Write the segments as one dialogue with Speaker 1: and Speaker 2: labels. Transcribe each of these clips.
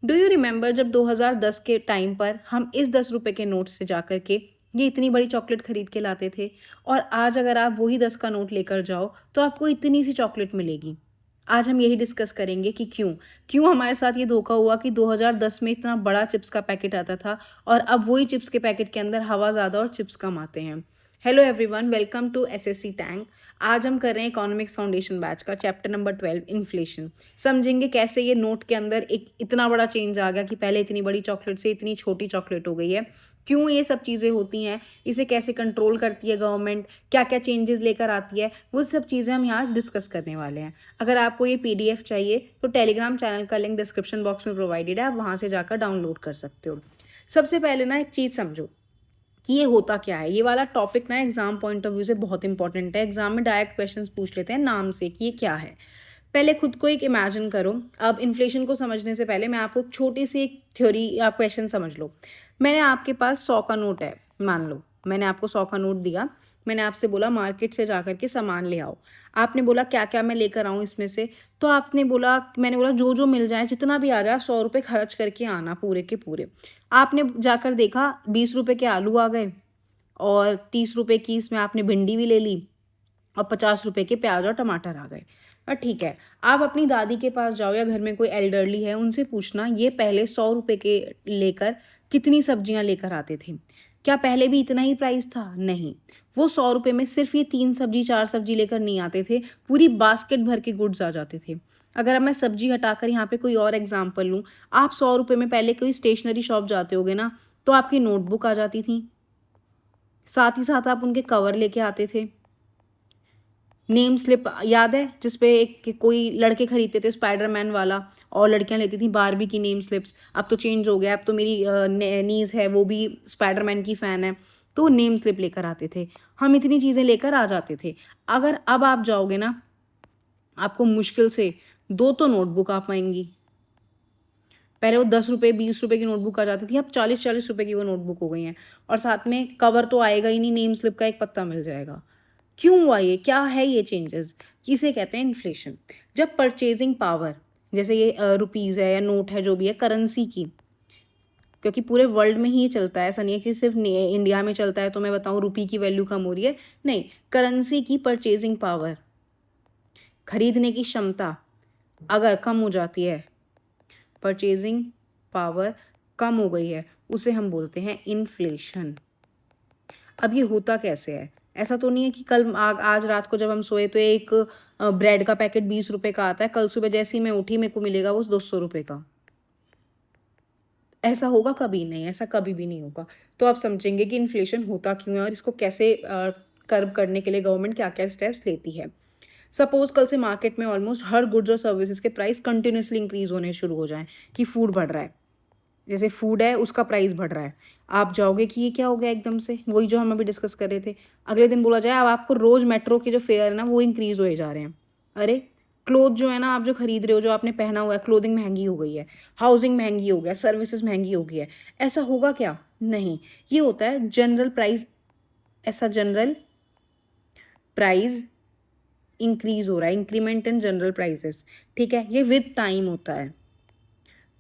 Speaker 1: Do you remember जब 2010 के time पर हम इस 10 रुपए के नोट से जाकर के ये इतनी बड़ी चॉकलेट खरीद के लाते थे, और आज अगर आप वही 10 का नोट लेकर जाओ तो आपको इतनी सी चॉकलेट मिलेगी। आज हम यही डिस्कस करेंगे कि क्यों क्यों हमारे साथ ये धोखा हुआ कि 2010 में इतना बड़ा चिप्स का पैकेट आता था और अब वही चिप्स के पैकेट के अंदर हवा ज़्यादा और चिप्स कम आते हैं। Hello everyone, welcome to SSC tank. आज हम कर रहे हैं इकोनॉमिक्स फाउंडेशन बैच का चैप्टर नंबर 12 इन्फ्लेशन। समझेंगे कैसे ये नोट के अंदर एक इतना बड़ा चेंज आ गया कि पहले इतनी बड़ी चॉकलेट से इतनी छोटी चॉकलेट हो गई है, क्यों ये सब चीज़ें होती हैं, इसे कैसे कंट्रोल करती है गवर्नमेंट, क्या क्या चेंजेस लेकर आती है, वो सब चीज़ें हम यहाँ डिस्कस करने वाले हैं। अगर आपको ये पीडीएफ चाहिए तो टेलीग्राम चैनल का लिंक डिस्क्रिप्शन बॉक्स में प्रोवाइडेड है, आप वहाँ से जाकर डाउनलोड कर सकते हो। सबसे पहले ना एक चीज़ समझो कि ये होता क्या है। ये वाला टॉपिक ना एग्जाम पॉइंट ऑफ व्यू से बहुत इंपॉर्टेंट है। एग्जाम में डायरेक्ट क्वेश्चंस पूछ लेते हैं नाम से कि ये क्या है। पहले खुद को एक इमेजिन करो। अब इन्फ्लेशन को समझने से पहले मैं आपको छोटी सी एक थ्योरी या क्वेश्चन समझ लो। मैंने आपके पास 100 का नोट है, मान लो मैंने आपको 100 का नोट दिया। मैंने आपसे बोला मार्केट से जा करके सामान ले आओ। आपने बोला क्या क्या मैं लेकर आऊँ इसमें से। तो आपने बोला, मैंने बोला जो जो मिल जाए जितना भी आ जाए 100 रुपये खर्च करके आना पूरे के पूरे। आपने जाकर देखा 20 रुपये के आलू आ गए और 30 रुपये की इसमें आपने भिंडी भी ले ली और 50 रुपये के प्याज और टमाटर आ गए। ठीक है, आप अपनी दादी के पास जाओ या घर में कोई एल्डरली है उनसे पूछना ये पहले 100 रुपये के लेकर कितनी सब्जियां लेकर आते थे। क्या पहले भी इतना ही प्राइस था? नहीं, वो 100 रुपये में सिर्फ ये 3 सब्जी 4 सब्जी लेकर नहीं आते थे, पूरी बास्केट भर के गुड्स आ जाते थे। अगर अब मैं सब्जी हटाकर यहाँ पे कोई और एग्जाम्पल लूँ, आप 100 रुपये में पहले कोई स्टेशनरी शॉप जाते होगे ना, तो आपकी नोटबुक आ जाती थी, साथ ही साथ आप उनके कवर लेके आते थे। नेम स्लिप याद है जिसपे एक कोई लड़के खरीदते थे स्पाइडरमैन वाला, और लड़कियां लेती थी बारबी की नेम स्लिप्स। अब तो चेंज हो गया, अब तो मेरी नीज है वो भी स्पाइडरमैन की फ़ैन है, तो नेम स्लिप लेकर आते थे। हम इतनी चीज़ें लेकर आ जाते थे। अगर अब आप जाओगे ना, आपको मुश्किल से 2 तो नोटबुक आ पाएंगी। पहले वो 10 रुपये 20 रुपये की नोटबुक आ जाती थी, अब 40-40 रुपये की वो नोटबुक हो गई हैं, और साथ में कवर तो आएगा ही नहीं, नेम स्लिप का एक पत्ता मिल जाएगा। क्यों हुआ ये? क्या है ये चेंजेस? किसे कहते हैं इन्फ्लेशन। जब परचेजिंग पावर, जैसे ये रुपीज़ है या नोट है जो भी है करेंसी की, क्योंकि पूरे वर्ल्ड में ही ये चलता है, ऐसा नहीं है कि सिर्फ इंडिया में चलता है तो मैं बताऊँ रुपी की वैल्यू कम हो रही है। नहीं, करेंसी की परचेजिंग पावर, खरीदने की क्षमता अगर कम हो जाती है, परचेजिंग पावर कम हो गई है, उसे हम बोलते हैं इन्फ्लेशन। अब ये होता कैसे है? ऐसा तो नहीं है कि कल आज रात को जब हम सोए तो एक ब्रेड का पैकेट 20 रुपये का आता है, कल सुबह जैसे ही मैं उठी मेरे को मिलेगा वो 200 रुपये का। ऐसा होगा? कभी नहीं, ऐसा कभी भी नहीं होगा। तो आप समझेंगे कि इन्फ्लेशन होता क्यों है और इसको कैसे कर्व करने के लिए गवर्नमेंट क्या क्या स्टेप्स लेती है। सपोज कल से मार्केट में ऑलमोस्ट हर गुड्स और सर्विसेज के प्राइस कंटिन्यूसली इंक्रीज होने शुरू हो जाएं, कि फूड बढ़ रहा है, जैसे फूड है उसका प्राइस बढ़ रहा है। आप जाओगे कि ये क्या हो गया एकदम से, वही जो हम अभी डिस्कस कर रहे थे। अगले दिन बोला जाए अब आपको रोज मेट्रो के जो फेयर है ना वो इंक्रीज होए जा रहे हैं। अरे, क्लोथ जो है ना आप जो खरीद रहे हो, जो आपने पहना हुआ है, क्लोथिंग महंगी हो गई है, हाउसिंग महंगी हो गया, सर्विसेज महंगी हो गई है। ऐसा होगा क्या? नहीं, ये होता है जनरल प्राइस, ऐसा जनरल प्राइस इंक्रीज हो रहा है, इंक्रीमेंट इन जनरल प्राइसेस। ठीक है, ये विद टाइम होता है,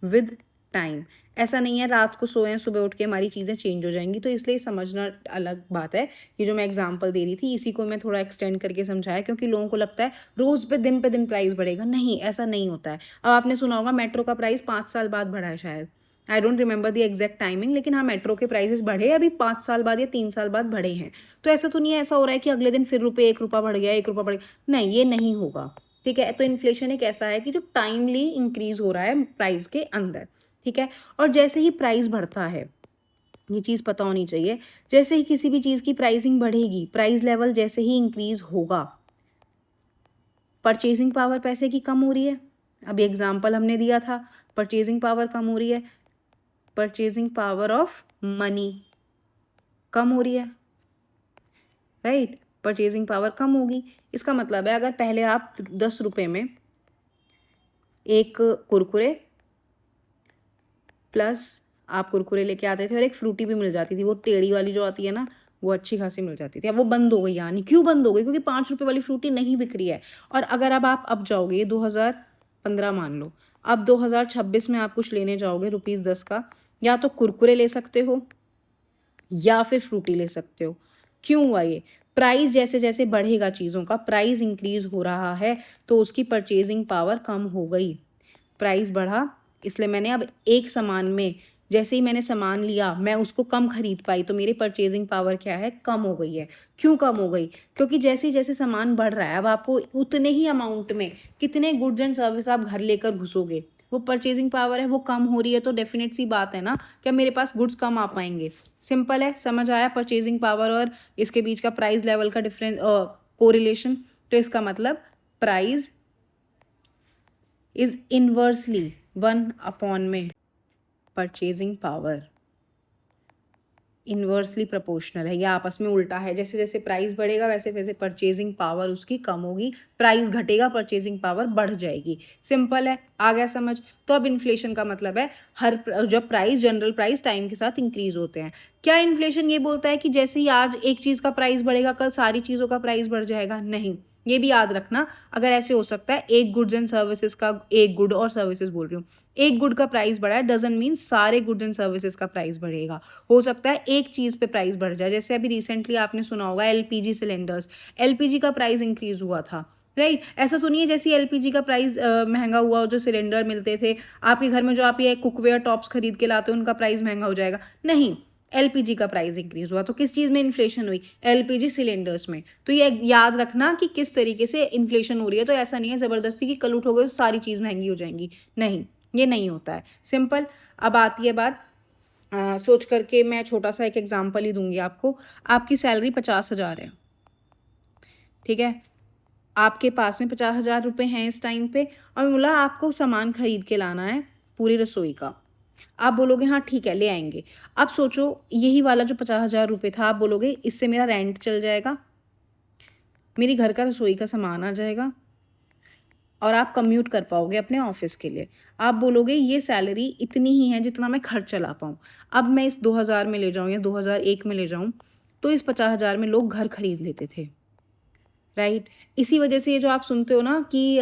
Speaker 1: विद टाइम। ऐसा नहीं है रात को सोए सुबह उठ के हमारी चीज़ें चेंज हो जाएंगी। तो इसलिए समझना अलग बात है। ये जो मैं एग्जांपल दे रही थी इसी को मैं थोड़ा एक्सटेंड करके समझाया, क्योंकि लोगों को लगता है रोज़ पे दिन प्राइस बढ़ेगा। नहीं, ऐसा नहीं होता है। अब आपने सुना होगा मेट्रो का प्राइस 5 साल बाद बढ़ा है शायद, I don't remember the exact timing, लेकिन हाँ मेट्रो के प्राइसेस बढ़े अभी 5 साल बाद या 3 साल बाद बढ़े हैं। तो ऐसा तो नहीं है ऐसा हो रहा है कि अगले दिन फिर रुपये 1 रुपया बढ़ गया 1 रुपया बढ़ गया, नहीं ये नहीं होगा। ठीक है, तो इन्फ्लेशन एक ऐसा है कि जो टाइमली इंक्रीज हो रहा है प्राइस के अंदर। ठीक है, और जैसे ही प्राइस बढ़ता है, ये चीज़ पता होनी चाहिए, जैसे ही किसी भी चीज़ की प्राइसिंग बढ़ेगी, प्राइस लेवल जैसे ही इंक्रीज होगा, परचेजिंग पावर पैसे की कम हो रही है। अभी एग्जाम्पल हमने दिया था, परचेजिंग पावर कम हो रही है, परचेजिंग पावर ऑफ मनी कम हो रही है, राइट। परचेजिंग पावर कम होगी, इसका मतलब है अगर पहले आप 10 रुपये में एक कुरकुरे प्लस आप कुरकुरे लेके आते थे और एक फ्रूटी भी मिल जाती थी, वो टेढ़ी वाली जो आती है ना, वो अच्छी खासी मिल जाती थी। अब वो बंद हो गई, यानी क्यों बंद हो गई? क्योंकि 5 रुपये वाली फ्रूटी नहीं बिक रही है। और अगर अब आप अब जाओगे 2015 मान लो, अब 2026 में आप कुछ लेने जाओगे ₹10 का, या तो कुरकुरे ले सकते हो या फिर फ्रूटी ले सकते हो। क्यों हुआ ये? प्राइस जैसे जैसे बढ़ेगा, चीज़ों का प्राइस इंक्रीज हो रहा है, तो उसकी परचेजिंग पावर कम हो गई। प्राइस बढ़ा, इसलिए मैंने अब एक सामान में, जैसे ही मैंने सामान लिया मैं उसको कम खरीद पाई, तो मेरी परचेजिंग पावर क्या है, कम हो गई है। क्यों कम हो गई? क्योंकि जैसे जैसे सामान बढ़ रहा है, अब आपको उतने ही अमाउंट में कितने गुड्स एंड सर्विस आप घर लेकर घुसोगे, वो परचेजिंग पावर है वो कम हो रही है, तो डेफिनेट सी बात है ना, क्या मेरे पास गुड्स कम आ पाएंगे। सिंपल है, समझ आया परचेजिंग पावर और इसके बीच का प्राइस लेवल का डिफरेंस, कोरिलेशन। तो इसका मतलब प्राइस इज इनवर्सली 1 में परचेजिंग पावर इन्वर्सली प्रोपोर्शनल है, या आपस में उल्टा है। जैसे जैसे प्राइस बढ़ेगा वैसे वैसे परचेजिंग पावर उसकी कम होगी, प्राइस घटेगा परचेजिंग पावर बढ़ जाएगी। सिंपल है, आ गया समझ। तो अब इन्फ्लेशन का मतलब है जब प्राइस, जनरल प्राइस टाइम के साथ इंक्रीज होते हैं। क्या इन्फ्लेशन ये बोलता है कि जैसे ही आज एक चीज़ का प्राइस बढ़ेगा कल सारी चीज़ों का प्राइस बढ़ जाएगा? नहीं, ये भी याद रखना। अगर ऐसे हो सकता है एक गुड्स एंड सर्विसेज का, एक गुड और सर्विसेज बोल रही हूँ, एक गुड का प्राइस बढ़ा है डजंट मीन सारे गुड्स एंड सर्विसेज का प्राइस बढ़ेगा। हो सकता है एक चीज़ पे प्राइस बढ़ जाए, जैसे अभी रिसेंटली आपने सुना होगा एलपीजी सिलेंडर्स, एलपीजी का प्राइस इंक्रीज हुआ था, राइट। ऐसा तो नहीं है जैसे एलपीजी का प्राइस महंगा हुआ, जो सिलेंडर मिलते थे आपके घर में, जो आप ये कुकवेयर टॉप्स खरीद के लाते हो, उनका प्राइस महंगा हो जाएगा। नहीं, एलपीजी का प्राइस इंक्रीज हुआ। तो किस चीज़ में इन्फ्लेशन हुई? एलपीजी सिलेंडर्स में। तो ये याद रखना कि किस तरीके से इन्फ्लेशन हो रही है। तो ऐसा नहीं है ज़बरदस्ती कि कल उठोगे तो सारी चीज़ महंगी हो जाएंगी, नहीं, ये नहीं होता है। सिंपल। अब आती है बात, सोच करके मैं छोटा सा एक एग्जांपल ही दूंगी आपको। आपकी सैलरी 50,000 है, ठीक है, आपके पास में 50,000 रुपये हैं इस टाइम पे, और बोला आपको सामान खरीद के लाना है पूरी रसोई का। आप बोलोगे हाँ ठीक है ले आएंगे। अब सोचो यही वाला जो 50,000 रुपये था, आप बोलोगे इससे मेरा रेंट चल जाएगा, मेरी घर का रसोई का सामान आ जाएगा, और आप कम्यूट कर पाओगे अपने ऑफिस के लिए। आप बोलोगे ये सैलरी इतनी ही है जितना मैं खर्च चला पाऊँ। अब मैं इस 2,000 में ले जाऊँ या 2001 में ले जाऊँ, तो इस 50,000 में लोग घर खरीद लेते थे, राइट। इसी वजह से ये जो आप सुनते हो ना कि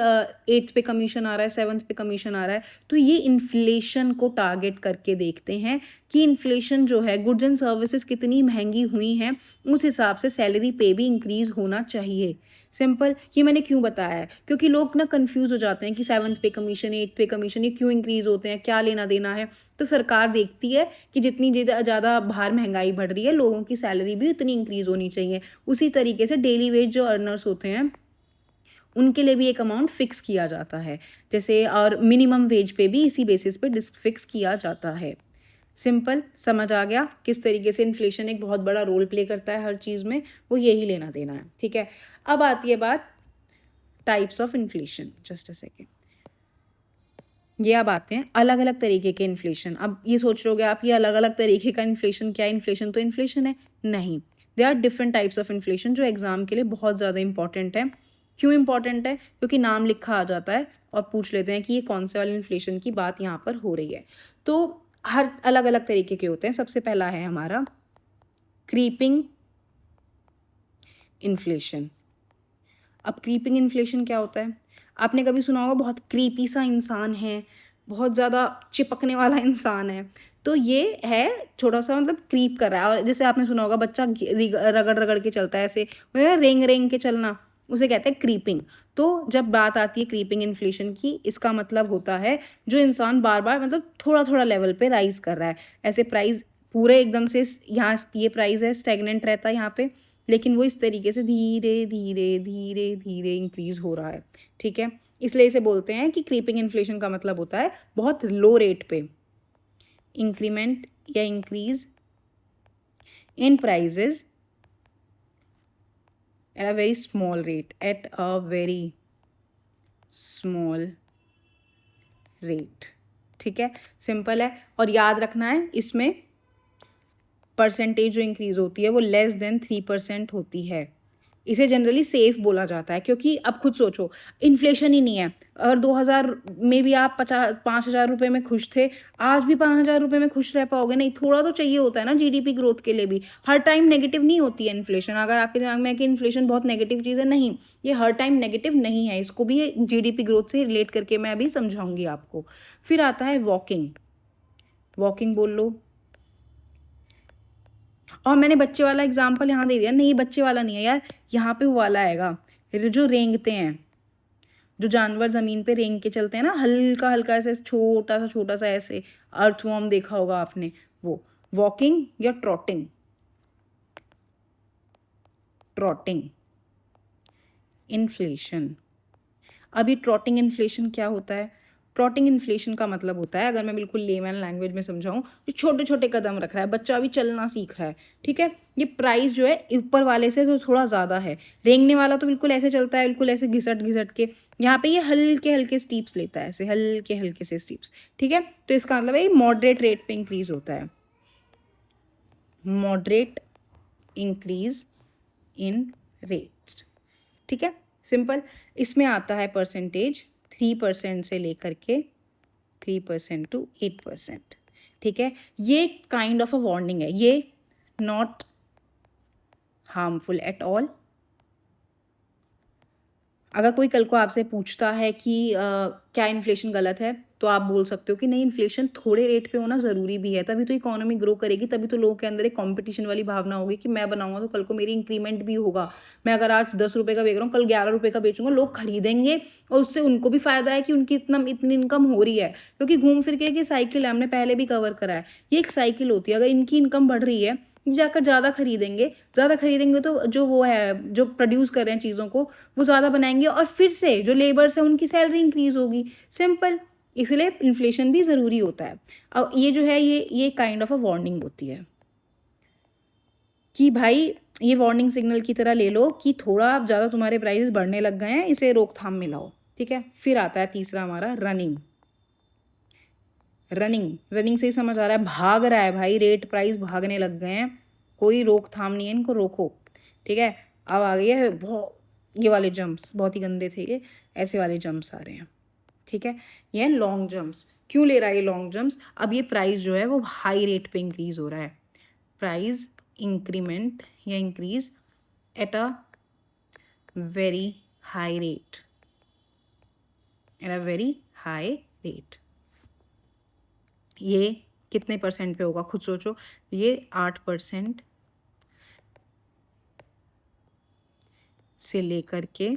Speaker 1: 8th पे कमीशन आ रहा है, 7th पे कमीशन आ रहा है, तो ये इन्फ्लेशन को टारगेट करके देखते हैं कि इन्फ्लेशन जो है, गुड्स एंड सर्विसेज कितनी महंगी हुई हैं, उस हिसाब से सैलरी पे भी इंक्रीज होना चाहिए। सिंपल। ये मैंने क्यों बताया है? क्योंकि लोग ना कंफ्यूज हो जाते हैं कि 7th पे कमीशन, 8th पे कमीशन, ये क्यों इंक्रीज होते हैं, क्या लेना देना है। तो सरकार देखती है कि जितनी ज़्यादा बाहर महंगाई बढ़ रही है, लोगों की सैलरी भी उतनी इंक्रीज होनी चाहिए। उसी तरीके से डेली वेज जो अर्नर्स होते हैं उनके लिए भी एक अमाउंट फिक्स किया जाता है, जैसे, और मिनिमम वेज पे भी इसी बेसिस पे फिक्स किया जाता है। सिंपल। समझ आ गया किस तरीके से इन्फ्लेशन एक बहुत बड़ा रोल प्ले करता है हर चीज़ में, वो यही लेना देना है, ठीक है। अब आती है बात types of inflation. Just a second, ये अब आते हैं अलग अलग तरीके के इन्फ्लेशन। अब ये सोच रहे आप ये अलग अलग तरीके का इन्फ्लेशन क्या है? इन्फ्लेशन तो इन्फ्लेशन है। नहीं, they are different types of inflation, जो एग्जाम के लिए बहुत ज़्यादा इंपॉर्टेंट है। क्यों इंपॉर्टेंट है? क्योंकि नाम लिखा आ जाता है और पूछ लेते हैं कि ये कौन से वाले इन्फ्लेशन की बात यहाँ पर हो रही है। तो हर अलग अलग तरीके के होते हैं। सबसे पहला है हमारा क्रीपिंग इन्फ्लेशन। अब क्रीपिंग इन्फ्लेशन क्या होता है? आपने कभी सुना होगा बहुत क्रीपी सा इंसान है, बहुत ज़्यादा चिपकने वाला इंसान है, तो ये है थोड़ा सा मतलब क्रीप कर रहा है। और जैसे आपने सुना होगा बच्चा रगड़ रगड़ के चलता है, ऐसे रेंग रेंग के चलना, उसे कहते हैं क्रीपिंग। तो जब बात आती है क्रीपिंग इन्फ्लेशन की, इसका मतलब होता है जो इंसान बार बार मतलब थोड़ा थोड़ा लेवल पे राइज कर रहा है। ऐसे प्राइस पूरे एकदम से यहाँ ये प्राइस है स्टेगनेंट रहता है यहाँ पे, लेकिन वो इस तरीके से धीरे धीरे धीरे धीरे इंक्रीज हो रहा है, ठीक है। इसलिए इसे बोलते हैं कि क्रीपिंग इन्फ्लेशन का मतलब होता है बहुत लो रेट पे इंक्रीमेंट या increase in prices at a very small rate, at a very small rate, ठीक है। सिंपल है। और याद रखना है इसमें परसेंटेज जो इंक्रीज होती है वो लेस देन 3% होती है। इसे जनरली सेफ बोला जाता है, क्योंकि अब खुद सोचो, इन्फ्लेशन ही नहीं है। अगर 2000 में भी आप 5,000 रुपये में खुश थे, आज भी 5,000 रुपये में खुश रह पाओगे? नहीं, थोड़ा तो चाहिए होता है ना जीडीपी ग्रोथ के लिए भी। हर टाइम नेगेटिव नहीं होती है इन्फ्लेशन। अगर आपके दिमाग में है कि इन्फ्लेशन बहुत नेगेटिव चीज़ है, नहीं, ये हर टाइम नेगेटिव नहीं है। इसको भी जीडीपी ग्रोथ से रिलेट करके मैं अभी समझाऊंगी आपको। फिर आता है वॉकिंग। वॉकिंग बोल लो। और मैंने बच्चे वाला एग्जाम्पल यहाँ दे दिया, नहीं बच्चे वाला नहीं है यार, यहाँ पे वो वाला आएगा, जो रेंगते हैं, जो जानवर ज़मीन पे रेंग के चलते हैं ना, हल्का हल्का ऐसे छोटा सा ऐसे, अर्थवॉर्म देखा होगा आपने, वो वॉकिंग या ट्रॉटिंग। Trotting inflation. अभी ट्रॉटिंग इन्फ्लेशन क्या होता है? ट्रॉटिंग इन्फ्लेशन का मतलब होता है, अगर मैं बिल्कुल लेमैन लैंग्वेज में समझाऊं, जो छोटे छोटे कदम रख रहा है, बच्चा अभी चलना सीख रहा है, ठीक है, ये प्राइस जो है ऊपर वाले से तो थोड़ा ज़्यादा है। रेंगने वाला तो बिल्कुल ऐसे चलता है, बिल्कुल ऐसे घिसट घिसट के। यहाँ पे ये हल्के हल्के स्टीप्स लेता है, ऐसे हल्के हल्के से स्टीप्स, ठीक है। तो इसका मतलब है मॉडरेट रेट पे इंक्रीज होता है, मॉडरेट इंक्रीज इन रेट, ठीक है, सिंपल। इसमें आता है परसेंटेज 3% से लेकर के 3% टू 8%, ठीक है। ये काइंड ऑफ अ वार्निंग है, ये नॉट हार्मफुल एट ऑल। अगर कोई कल को आपसे पूछता है कि क्या इन्फ्लेशन गलत है, तो आप बोल सकते हो कि नहीं, इन्फ्लेशन थोड़े रेट पे होना ज़रूरी भी है, तभी तो इकोनॉमी ग्रो करेगी, तभी तो लोगों के अंदर एक कंपटीशन वाली भावना होगी कि मैं बनाऊंगा तो कल को मेरी इंक्रीमेंट भी होगा। मैं अगर आज 10 रुपये का बेच रहा हूँ, कल 11 रुपये का बेचूंगा, लोग खरीदेंगे और उससे उनको भी फायदा है कि उनकी इतनी इनकम हो रही है, क्योंकि घूम फिर के एक साइकिल है, हमने पहले भी कवर करा है, ये एक साइकिल होती है। अगर इनकी इनकम बढ़ रही है, जाकर ज़्यादा खरीदेंगे तो जो वो है, जो प्रोड्यूस कर रहे हैं चीज़ों को, वो ज़्यादा बनाएंगे, और फिर से जो लेबर्स है उनकी सैलरी इंक्रीज होगी, सिंपल। इसलिए इन्फ्लेशन भी ज़रूरी होता है। अब ये जो है, ये काइंड ऑफ अ वार्निंग होती है कि भाई, ये वार्निंग सिग्नल की तरह ले लो कि थोड़ा ज़्यादा तुम्हारे प्राइसेस बढ़ने लग गए हैं, इसे रोकथाम में लाओ, ठीक है। फिर आता है तीसरा हमारा रनिंग। रनिंग से ही समझ आ रहा है, भाग रहा है भाई, रेट प्राइस भागने लग गए हैं, कोई रोकथाम नहीं है, इनको रोको, ठीक है। अब आ गई है बहुत, ये वाले जंप्स बहुत ही गंदे थे, ये ऐसे वाले जंप्स आ रहे हैं, ठीक है। ये लॉन्ग जंप्स। क्यों ले रहा है ये लॉन्ग जंप्स? अब ये प्राइस जो है वो हाई रेट पे इंक्रीज हो रहा है, प्राइस इंक्रीमेंट या increase at a very high rate, at a very high rate. ये कितने परसेंट पे होगा, खुद सोचो, ये 8% से लेकर के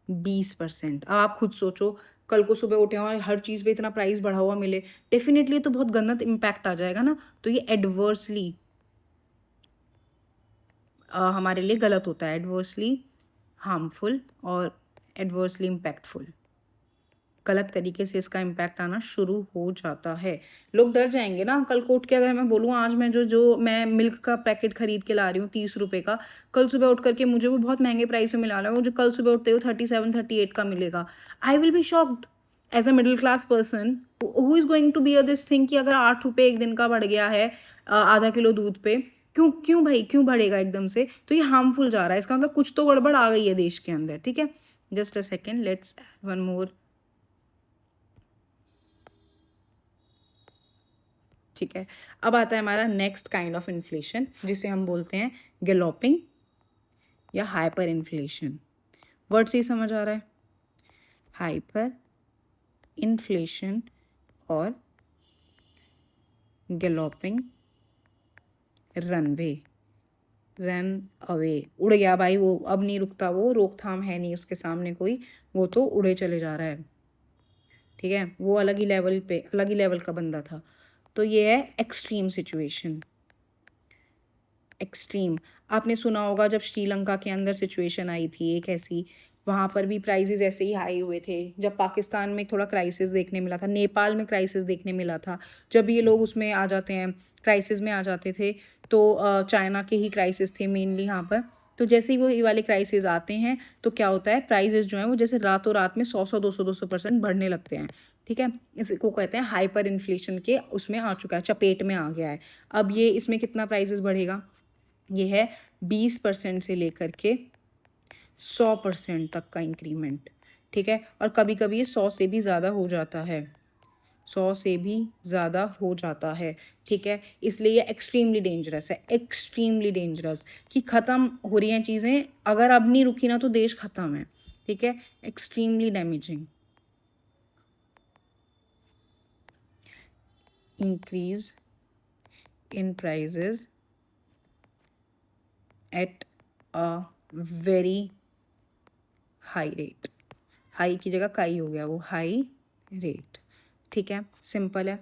Speaker 1: 20%। अब आप खुद सोचो, कल को सुबह उठे और हर चीज़ पे इतना प्राइस बढ़ा हुआ मिले, डेफिनेटली तो बहुत गलत इम्पैक्ट आ जाएगा ना। तो ये एडवर्सली हमारे लिए गलत होता है, एडवर्सली हार्मफुल और एडवर्सली इम्पैक्टफुल, गलत तरीके से इसका इम्पैक्ट आना शुरू हो जाता है। लोग डर जाएंगे ना कल को उठ के, अगर मैं बोलूँ आज मैं जो मैं मिल्क का पैकेट खरीद के ला रही हूँ 30 रुपये का, कल सुबह उठ करके मुझे वो बहुत महंगे प्राइस में मिला रहा है, मुझे कल सुबह उठते हुए 37-38 का मिलेगा, I will be shocked as a middle class person who is going to bear this thing कि अगर 8 रुपये एक दिन का बढ़ गया है आधा किलो दूध पे, क्यों क्यों भाई, क्यों बढ़ेगा एकदम से? तो ये हार्मफुल जा रहा है, इसका मतलब कुछ तो गड़बड़ आ गई है देश के अंदर, ठीक है। Just a second, let's one more, ठीक है। अब आता है हमारा नेक्स्ट काइंड ऑफ इन्फ्लेशन, जिसे हम बोलते हैं गैलोपिंग या हाइपर इन्फ्लेशन। वर्ड से ही समझ आ रहा है, हाइपर इन्फ्लेशन और गैलोपिंग रन अवे, उड़ गया भाई वो, अब नहीं रुकता, वो रोकथाम है नहीं उसके सामने कोई, वो तो उड़े चले जा रहा है, ठीक है। वो अलग ही लेवल का बंदा था। तो ये है एक्सट्रीम सिचुएशन। एक्सट्रीम, आपने सुना होगा जब श्रीलंका के अंदर सिचुएशन आई थी एक ऐसी, वहाँ पर भी प्राइसेस ऐसे ही हाई हुए थे। जब पाकिस्तान में थोड़ा क्राइसिस देखने मिला था, नेपाल में क्राइसिस देखने मिला था, जब ये लोग उसमें आ जाते हैं, क्राइसिस में आ जाते थे, तो चाइना के ही क्राइसिस थे मेनली यहाँ पर। तो जैसे ही वो ये वाले क्राइसिस आते हैं, तो क्या होता है, प्राइसेस जो हैं वो जैसे रातों रात में 100-200% बढ़ने लगते हैं, ठीक है। इसको कहते हैं हाइपर इन्फ्लेशन के उसमें आ चुका है, चपेट में आ गया है। अब ये इसमें कितना प्राइसेस बढ़ेगा, ये है 20% से लेकर के 100% तक का इंक्रीमेंट, ठीक है। और कभी कभी ये 100 से भी ज़्यादा हो जाता है, 100 से भी ज़्यादा हो जाता है, ठीक है। इसलिए ये एक्सट्रीमली डेंजरस है, एक्सट्रीमली डेंजरस, कि ख़त्म हो रही हैं चीज़ें, अगर अब नहीं रुकी ना तो देश ख़त्म है, ठीक है। Extremely damaging. Increase in prices at a very high rate, high की जगह काई हो गया, वो हाई रेट, ठीक है। सिंपल है।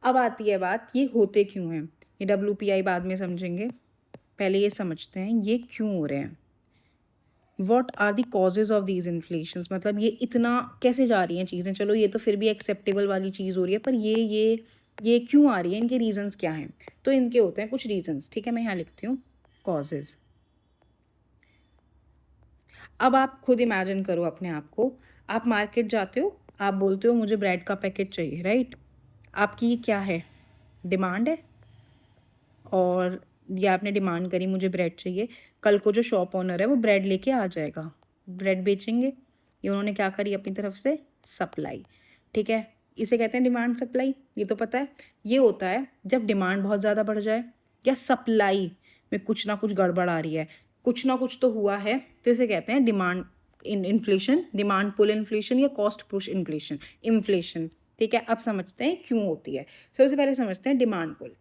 Speaker 1: अब आती है बात, ये होते क्यों हैं, ये WPI बाद में समझेंगे, पहले ये समझते हैं ये क्यों हो रहे हैं। What are the causes of these inflations, मतलब ये इतना कैसे जा रही हैं चीज़ें, चलो ये तो फिर भी एक्सेप्टेबल वाली चीज़ हो रही है, पर ये क्यों आ रही है, इनके रीजंस क्या हैं। तो इनके होते हैं कुछ रीजंस, ठीक है, मैं यहाँ लिखती हूँ कॉजेज। अब आप खुद इमेजिन करो अपने आप को, आप मार्केट जाते हो, आप बोलते हो मुझे ब्रेड का पैकेट चाहिए, राइट। आपकी ये क्या है, डिमांड है, और ये आपने डिमांड करी मुझे ब्रेड चाहिए, कल को जो शॉप ओनर है वो ब्रेड लेके आ जाएगा, ब्रेड बेचेंगे। ये उन्होंने क्या करी अपनी तरफ से, सप्लाई, ठीक है। इसे कहते हैं डिमांड सप्लाई, ये तो पता है। ये होता है जब डिमांड बहुत ज़्यादा बढ़ जाए या सप्लाई में कुछ ना कुछ गड़बड़ आ रही है, कुछ ना कुछ तो हुआ है, तो इसे कहते हैं demand inflation, demand pull inflation या कॉस्ट पुश इन्फ्लेशन, इन्फ्लेशन, ठीक है। अब समझते हैं क्यों होती है। सबसे पहले समझते हैं डिमांड पुल।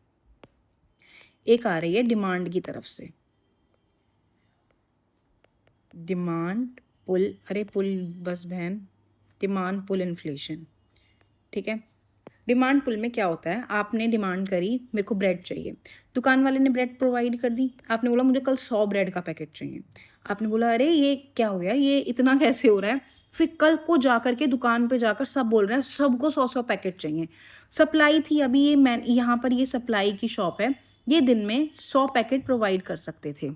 Speaker 1: एक आ रही है डिमांड की तरफ से, डिमांड पुल, अरे पुल बस बहन, डिमांड पुल इन्फ्लेशन, ठीक है। डिमांड पुल में क्या होता है, आपने डिमांड करी मेरे को ब्रेड चाहिए, दुकान वाले ने ब्रेड प्रोवाइड कर दी, आपने बोला मुझे कल 100 ब्रेड का पैकेट चाहिए, आपने बोला अरे ये क्या हो गया, ये इतना कैसे हो रहा है, फिर कल को जा कर के दुकान पे जाकर सब बोल रहे हैं सबको 100 पैकेट चाहिए। सप्लाई थी, अभी ये मैं यहाँ पर ये सप्लाई की शॉप है, ये दिन में 100 पैकेट प्रोवाइड कर सकते थे,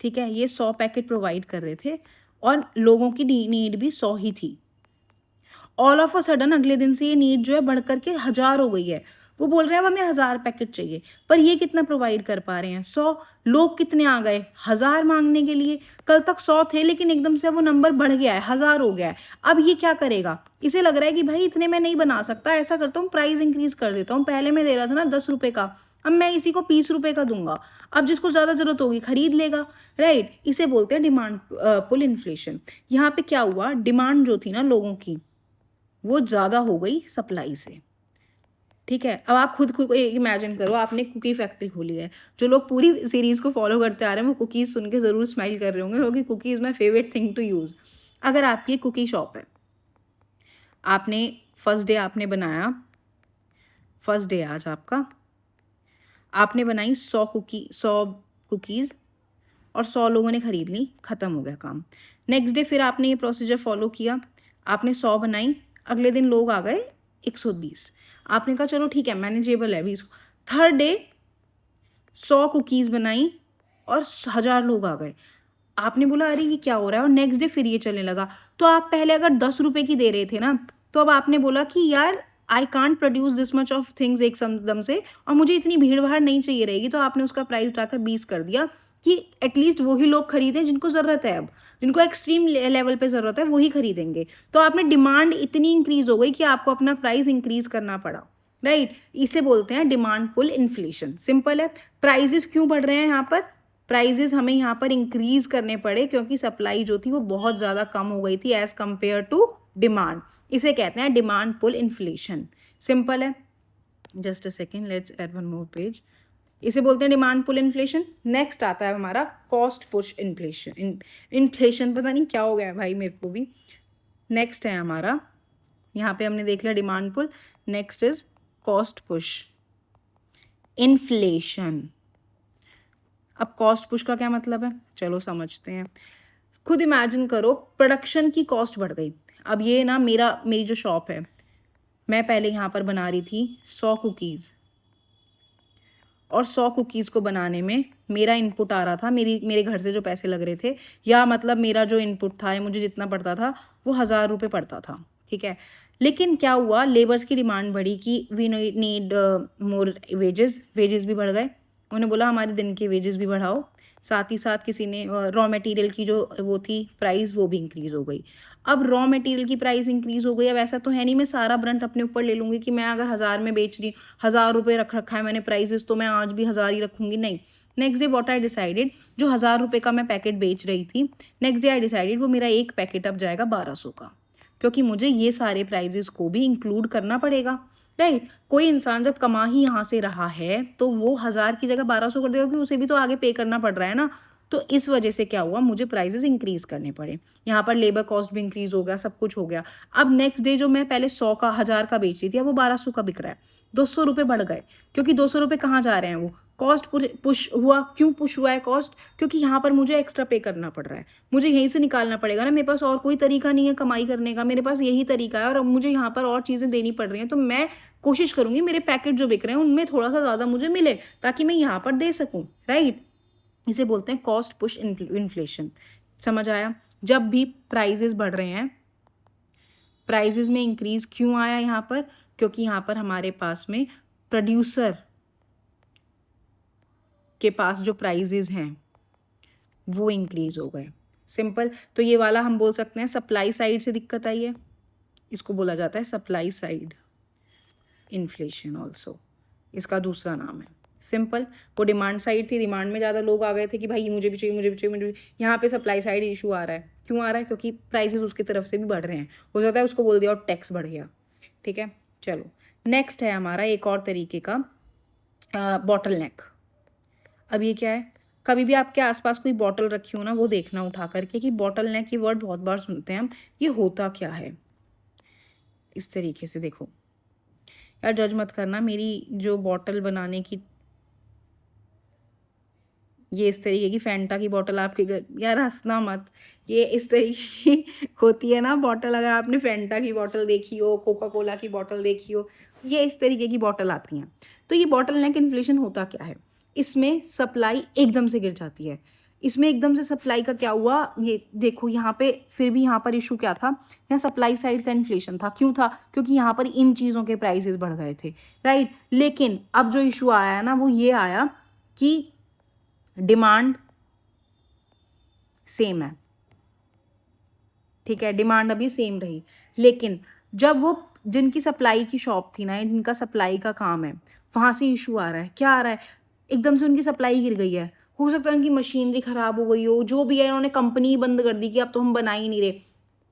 Speaker 1: ठीक है। ये 100 पैकेट प्रोवाइड कर रहे थे और लोगों की नीड भी 100 ही थी। ऑल ऑफ अ सडन अगले दिन से ये नीड जो है बढ़ करके 1000 हो गई है, वो बोल रहे हैं अब हमें 1000 पैकेट चाहिए, पर ये कितना प्रोवाइड कर पा रहे हैं, 100। लोग कितने आ गए, 1000 मांगने के लिए, कल तक 100 थे लेकिन एकदम से वो नंबर बढ़ गया है, 1000 हो गया है। अब ये क्या करेगा, इसे लग रहा है कि भाई इतने में नहीं बना सकता, ऐसा करता हूँ प्राइस इंक्रीज कर देता हूँ, पहले मैं दे रहा था ना 10 रुपये का, अब मैं इसी को 20 रुपये का दूंगा, अब जिसको ज़्यादा जरूरत होगी खरीद लेगा, राइट। इसे बोलते हैं डिमांड पुल इन्फ्लेशन। यहाँ पे क्या हुआ, डिमांड जो थी ना लोगों की वो ज़्यादा हो गई सप्लाई से, ठीक है। अब आप खुद इमेजिन करो, आपने कुकी फैक्ट्री खोली है, जो लोग पूरी सीरीज़ को फॉलो करते आ रहे हैं वो कुकीज़ सुन के ज़रूर स्माइल कर रहे होंगे, क्योंकि cookie is my favourite thing to use. अगर आपकी एक कुकी शॉप है, आपने फर्स्ट डे आपने बनाया, फर्स्ट डे आज आपका, आपने बनाई 100 कुकीज़ और 100 लोगों ने खरीद ली, ख़त्म हो गया काम। नेक्स्ट डे फिर आपने ये प्रोसीजर फॉलो किया, आपने 100 बनाई, अगले दिन लोग आ गए 120, आपने कहा चलो ठीक है मैनेजेबल है 20। थर्ड डे 100 कुकीज़ बनाई और 1000 लोग आ गए, आपने बोला अरे ये क्या हो रहा है, और नेक्स्ट डे फिर ये चलने लगा। तो आप पहले अगर 10 रुपये की दे रहे थे ना, तो अब आपने बोला कि यार I can't produce this much of things एक दम से, और मुझे इतनी भीड़ भाड़ नहीं चाहिए रहेगी, तो आपने उसका प्राइस उठाकर 20 कर दिया कि एटलीस्ट वही लोग खरीदें जिनको ज़रूरत है, अब जिनको एक्सट्रीम लेवल पे ज़रूरत है वही खरीदेंगे। तो आपने डिमांड इतनी इंक्रीज हो गई कि आपको अपना प्राइस इंक्रीज करना पड़ा, राइट। इसे बोलते हैं डिमांड पुल इन्फ्लेशन। सिंपल है। प्राइजेस क्यों बढ़ रहे हैं यहाँ पर, प्राइजेस हमें यहाँ पर इंक्रीज करने पड़े क्योंकि सप्लाई जो थी वो बहुत ज़्यादा कम हो गई थी एज़ कम्पेयर टू डिमांड। इसे कहते हैं डिमांड पुल इन्फ्लेशन। सिंपल है। Just a second, let's add one more page. इसे बोलते हैं डिमांड पुल इन्फ्लेशन। नेक्स्ट आता है हमारा कॉस्ट पुश इन्फ्लेशन। इन्फ्लेशन पता नहीं क्या हो गया है भाई मेरे को भी। नेक्स्ट है हमारा, यहाँ पे हमने देख लिया demand pull, next is cost push inflation. अब कॉस्ट पुश का क्या मतलब है, चलो समझते हैं। खुद इमेजिन करो, प्रोडक्शन की कॉस्ट बढ़ गई। अब ये ना मेरी जो शॉप है, मैं पहले यहाँ पर बना रही थी 100 कुकीज़, और 100 कुकीज़ को बनाने में मेरा इनपुट आ रहा था, मेरे घर से जो पैसे लग रहे थे, या मतलब मेरा जो इनपुट था, मुझे जितना पड़ता था वो 1000 रुपये पड़ता था, ठीक है। लेकिन क्या हुआ, लेबर्स की डिमांड बढ़ी कि वी नीड मोर वेजेस भी बढ़ गए। उन्होंने बोला हमारे दिन के वेजेस भी बढ़ाओ, साथ ही साथ किसी ने रॉ मटेरियल की जो वो थी प्राइस वो भी इंक्रीज़ हो गई। अब रॉ मटेरियल की प्राइस इंक्रीज़ हो गई, अब ऐसा तो है नहीं मैं सारा ब्रंट अपने ऊपर ले लूँगी कि मैं अगर 1000 में बेच रही हूँ, 1000 रुपये रख रखा है मैंने प्राइसेस, तो मैं आज भी 1000 ही रखूँगी, नहीं। Next day what I decided, जो 1000 रुपये का मैं पैकेट बेच रही थी, नेक्स्ट डे आई डिसाइडेड वो मेरा एक पैकेट अब जाएगा 1200 का, क्योंकि मुझे ये सारे प्राइजेस को भी इंक्लूड करना पड़ेगा, राइट। कोई इंसान जब कमा ही यहाँ से रहा है तो वो 1000 की जगह 1200 कर देगा, क्योंकि उसे भी तो आगे पे करना पड़ रहा है ना। तो इस वजह से क्या हुआ, मुझे प्राइजेस इंक्रीज करने पड़े। यहाँ पर लेबर कॉस्ट भी इंक्रीज हो गया, सब कुछ हो गया। अब नेक्स्ट डे जो मैं पहले 100 का 1000 का बेच रही थी, अब वो 1200 का बिक रहा है, 200 रुपये बढ़ गए। क्योंकि 200 रुपये कहाँ जा रहे हैं, वो कॉस्ट पुश हुआ। क्यों पुश हुआ है कॉस्ट, क्योंकि यहाँ पर मुझे एक्स्ट्रा पे करना पड़ रहा है, मुझे यहीं से निकालना पड़ेगा ना, मेरे पास और कोई तरीका नहीं है कमाई करने का, मेरे पास यही तरीका है, और अब मुझे यहाँ पर और चीज़ें देनी पड़ रही हैं, तो मैं कोशिश करूँगी मेरे पैकेट जो बिक रहे हैं उनमें थोड़ा सा ज़्यादा मुझे मिले, ताकि मैं यहाँ पर दे सकूँ, राइट। इसे बोलते हैं कॉस्ट पुश इन्फ्लेशन। समझ आया। जब भी प्राइजेस बढ़ रहे हैं, प्राइजेस में इंक्रीज क्यों आया यहाँ पर, क्योंकि यहाँ पर हमारे पास में प्रोड्यूसर के पास जो प्राइजेस हैं वो इंक्रीज हो गए, सिंपल। तो ये वाला हम बोल सकते हैं सप्लाई साइड से दिक्कत आई है, इसको बोला जाता है सप्लाई साइड इन्फ्लेशन ऑल्सो, इसका दूसरा नाम है, सिंपल। वो डिमांड साइड थी, डिमांड में ज़्यादा लोग आ गए थे कि भाई मुझे भी चाहिए, मुझे भी चाहिए, मुझे भी। यहाँ पे सप्लाई साइड इशू आ रहा है, क्यों आ रहा है, क्योंकि प्राइसेस उसकी तरफ से भी बढ़ रहे हैं, हो सकता है उसको बोल दिया और टैक्स बढ़ गया, ठीक है। चलो नेक्स्ट है हमारा एक और तरीके का बॉटल नेक। अब ये क्या है, कभी भी आपके आसपास कोई बॉटल रखी हो ना, वो देखना उठा करके कि बॉटल नेक, ये वर्ड बहुत बार सुनते हैं हम, ये होता क्या है। इस तरीके से देखो यार, जज मत करना, मेरी जो बॉटल बनाने की, ये इस तरीके की फैंटा की बॉटल आपके घर, यार हंसना मत, ये इस तरीके की होती है ना बॉटल, अगर आपने फैंटा की बॉटल देखी हो, कोका कोला की बॉटल देखी हो, ये इस तरीके की बॉटल आती हैं। तो ये बॉटल नेक इन्फ्लेशन होता क्या है, इसमें सप्लाई एकदम से गिर जाती है। इसमें एकदम से सप्लाई का क्या हुआ, ये देखो यहाँ पे, फिर भी यहाँ पर इशू क्या था, यहाँ सप्लाई साइड का इन्फ्लेशन था। क्यों था, क्योंकि यहाँ पर इन चीज़ों के प्राइसेस बढ़ गए थे, राइट। लेकिन अब जो इशू आया है ना, वो ये आया कि डिमांड सेम है, ठीक है, डिमांड अभी सेम रही, लेकिन जब वो जिनकी सप्लाई की शॉप थी ना, जिनका सप्लाई का काम है, वहाँ से इशू आ रहा है। क्या आ रहा है, एकदम से उनकी सप्लाई गिर गई है, हो सकता है उनकी मशीनरी खराब हो गई हो, जो भी है, इन्होंने कंपनी बंद कर दी कि अब तो हम बना ही नहीं रहे।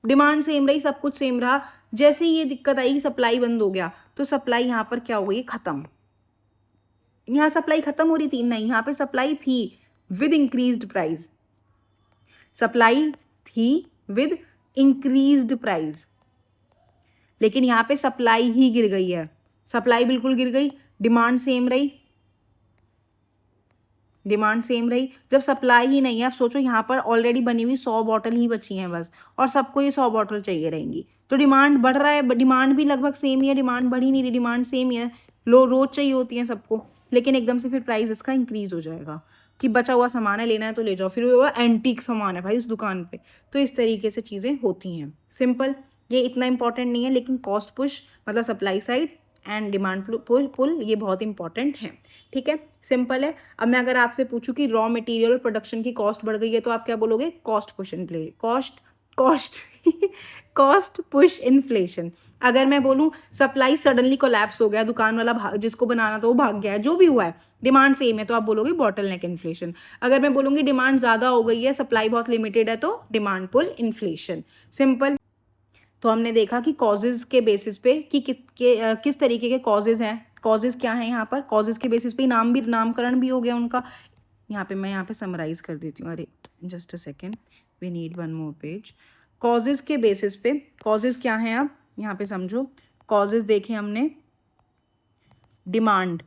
Speaker 1: डिमांड सेम रही, सब कुछ सेम रहा, जैसे ही ये दिक्कत आई कि सप्लाई बंद हो गया, तो सप्लाई यहाँ पर क्या हो गई, खत्म। यहाँ सप्लाई खत्म हो रही थी, नहीं, यहाँ पे सप्लाई थी विद इंक्रीज्ड प्राइस, सप्लाई थी विद इंक्रीज्ड प्राइस, लेकिन यहाँ पे सप्लाई ही गिर गई है, सप्लाई बिल्कुल गिर गई, डिमांड सेम रही, डिमांड सेम रही। जब सप्लाई ही नहीं है, आप सोचो यहाँ पर ऑलरेडी बनी हुई 100 बॉटल ही बची हैं बस, और सबको ये 100 बॉटल चाहिए रहेंगी, तो डिमांड बढ़ रहा है, डिमांड भी लगभग सेम ही है, डिमांड बढ़ ही नहीं रही, डिमांड सेम ही है, रोज चाहिए होती हैं सबको, लेकिन एकदम से फिर प्राइस इसका इंक्रीज हो जाएगा कि बचा हुआ सामान है, लेना है तो ले जाओ, फिर वो एंटीक सामान है भाई उस दुकान पे। तो इस तरीके से चीज़ें होती हैं, सिंपल। ये इतना इंपॉर्टेंट नहीं है, लेकिन कॉस्ट पुश मतलब supply side and demand pull ये बहुत इंपॉर्टेंट है, ठीक है, सिंपल है। अब मैं अगर आपसे पूछूं कि रॉ मटेरियल और प्रोडक्शन की कॉस्ट बढ़ गई है, तो आप क्या बोलोगे, cost push cost cost push inflation. अगर मैं बोलूं सप्लाई सडनली कोलैप्स हो गया, दुकान वाला जिसको बनाना था वो भाग गया है, जो भी हुआ है, डिमांड सेम है, तो आप बोलोगे बॉटल नेक इन्फ्लेशन। अगर मैं बोलूँगी डिमांड ज़्यादा हो गई है, सप्लाई बहुत लिमिटेड है, तो डिमांड पुल इन्फ्लेशन, सिंपल। तो हमने देखा कि कॉजेज़ के बेसिस पे कि किस तरीके के कॉजेज़ हैं, कॉजेज़ क्या हैं यहाँ पर, कॉजेज़ के बेसिस पे नामकरण भी हो गया उनका। यहाँ पे मैं समराइज़ कर देती हूँ, अरे just a second, we need one more page. Causes के बेसिस पे, कॉजेज़ क्या हैं, अब यहाँ पे समझो, कॉजेज़ देखे हमने, डिमांड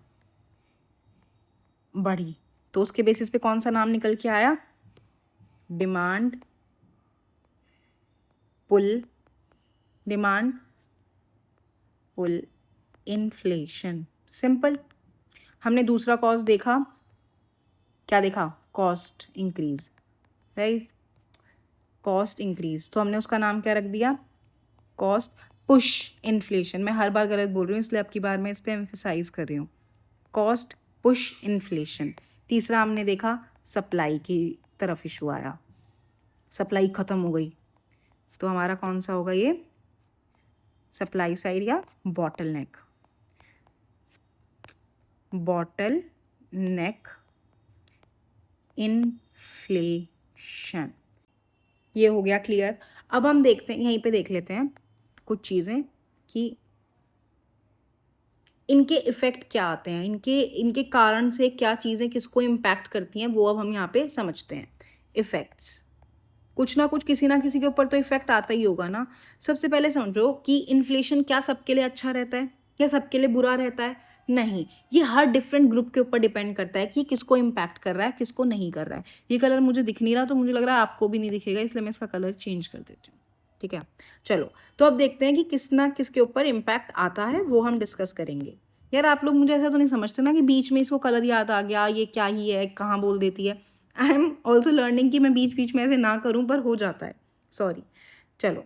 Speaker 1: बढ़ी, तो उसके बेसिस पे कौन सा नाम निकल के आया, demand pull, demand pull inflation, simple. हमने दूसरा कॉज देखा, क्या देखा, cost increase, right, cost increase, तो हमने उसका नाम क्या रख दिया, कॉस्ट पुश इन्फ्लेशन। मैं हर बार गलत बोल रही हूँ, इसलिए अब की बार मैं इस पर एम्फेसाइज कर रही हूँ, कॉस्ट पुश इन्फ्लेशन। तीसरा हमने देखा सप्लाई की तरफ इशू आया, सप्लाई ख़त्म हो गई, तो हमारा कौन सा होगा ये, सप्लाई साइड या बॉटल नेक, बॉटल नेक इन्फ्लेशन। ये हो गया क्लियर। अब हम देखते हैं, यहीं पे देख लेते हैं कुछ चीज़ें कि इनके इफ़ेक्ट क्या आते हैं, इनके इनके कारण से क्या चीज़ें किसको इम्पैक्ट करती हैं, वो अब हम यहाँ पे समझते हैं। इफ़ेक्ट्स, कुछ ना कुछ किसी ना किसी के ऊपर तो इफ़ेक्ट आता ही होगा ना। सबसे पहले समझो कि इन्फ्लेशन क्या सबके लिए अच्छा रहता है या सबके लिए बुरा रहता है? नहीं, ये हर डिफरेंट ग्रुप के ऊपर डिपेंड करता है कि किसको इम्पैक्ट कर रहा है, किसको नहीं कर रहा है। ये कलर मुझे दिख नहीं रहा, तो मुझे लग रहा है आपको भी नहीं दिखेगा, इसलिए मैं इसका कलर चेंज कर देती हूँ। ठीक है, चलो तो अब देखते हैं कि किस ना किसके ऊपर इम्पैक्ट आता है, वो हम डिस्कस करेंगे। यार आप लोग मुझे ऐसा तो नहीं समझते ना कि बीच में इसको कलर याद आ गया, ये क्या ही है, कहाँ बोल देती है। आई एम ऑल्सो लर्निंग कि मैं बीच बीच में ऐसे ना करूँ, पर हो जाता है, सॉरी। चलो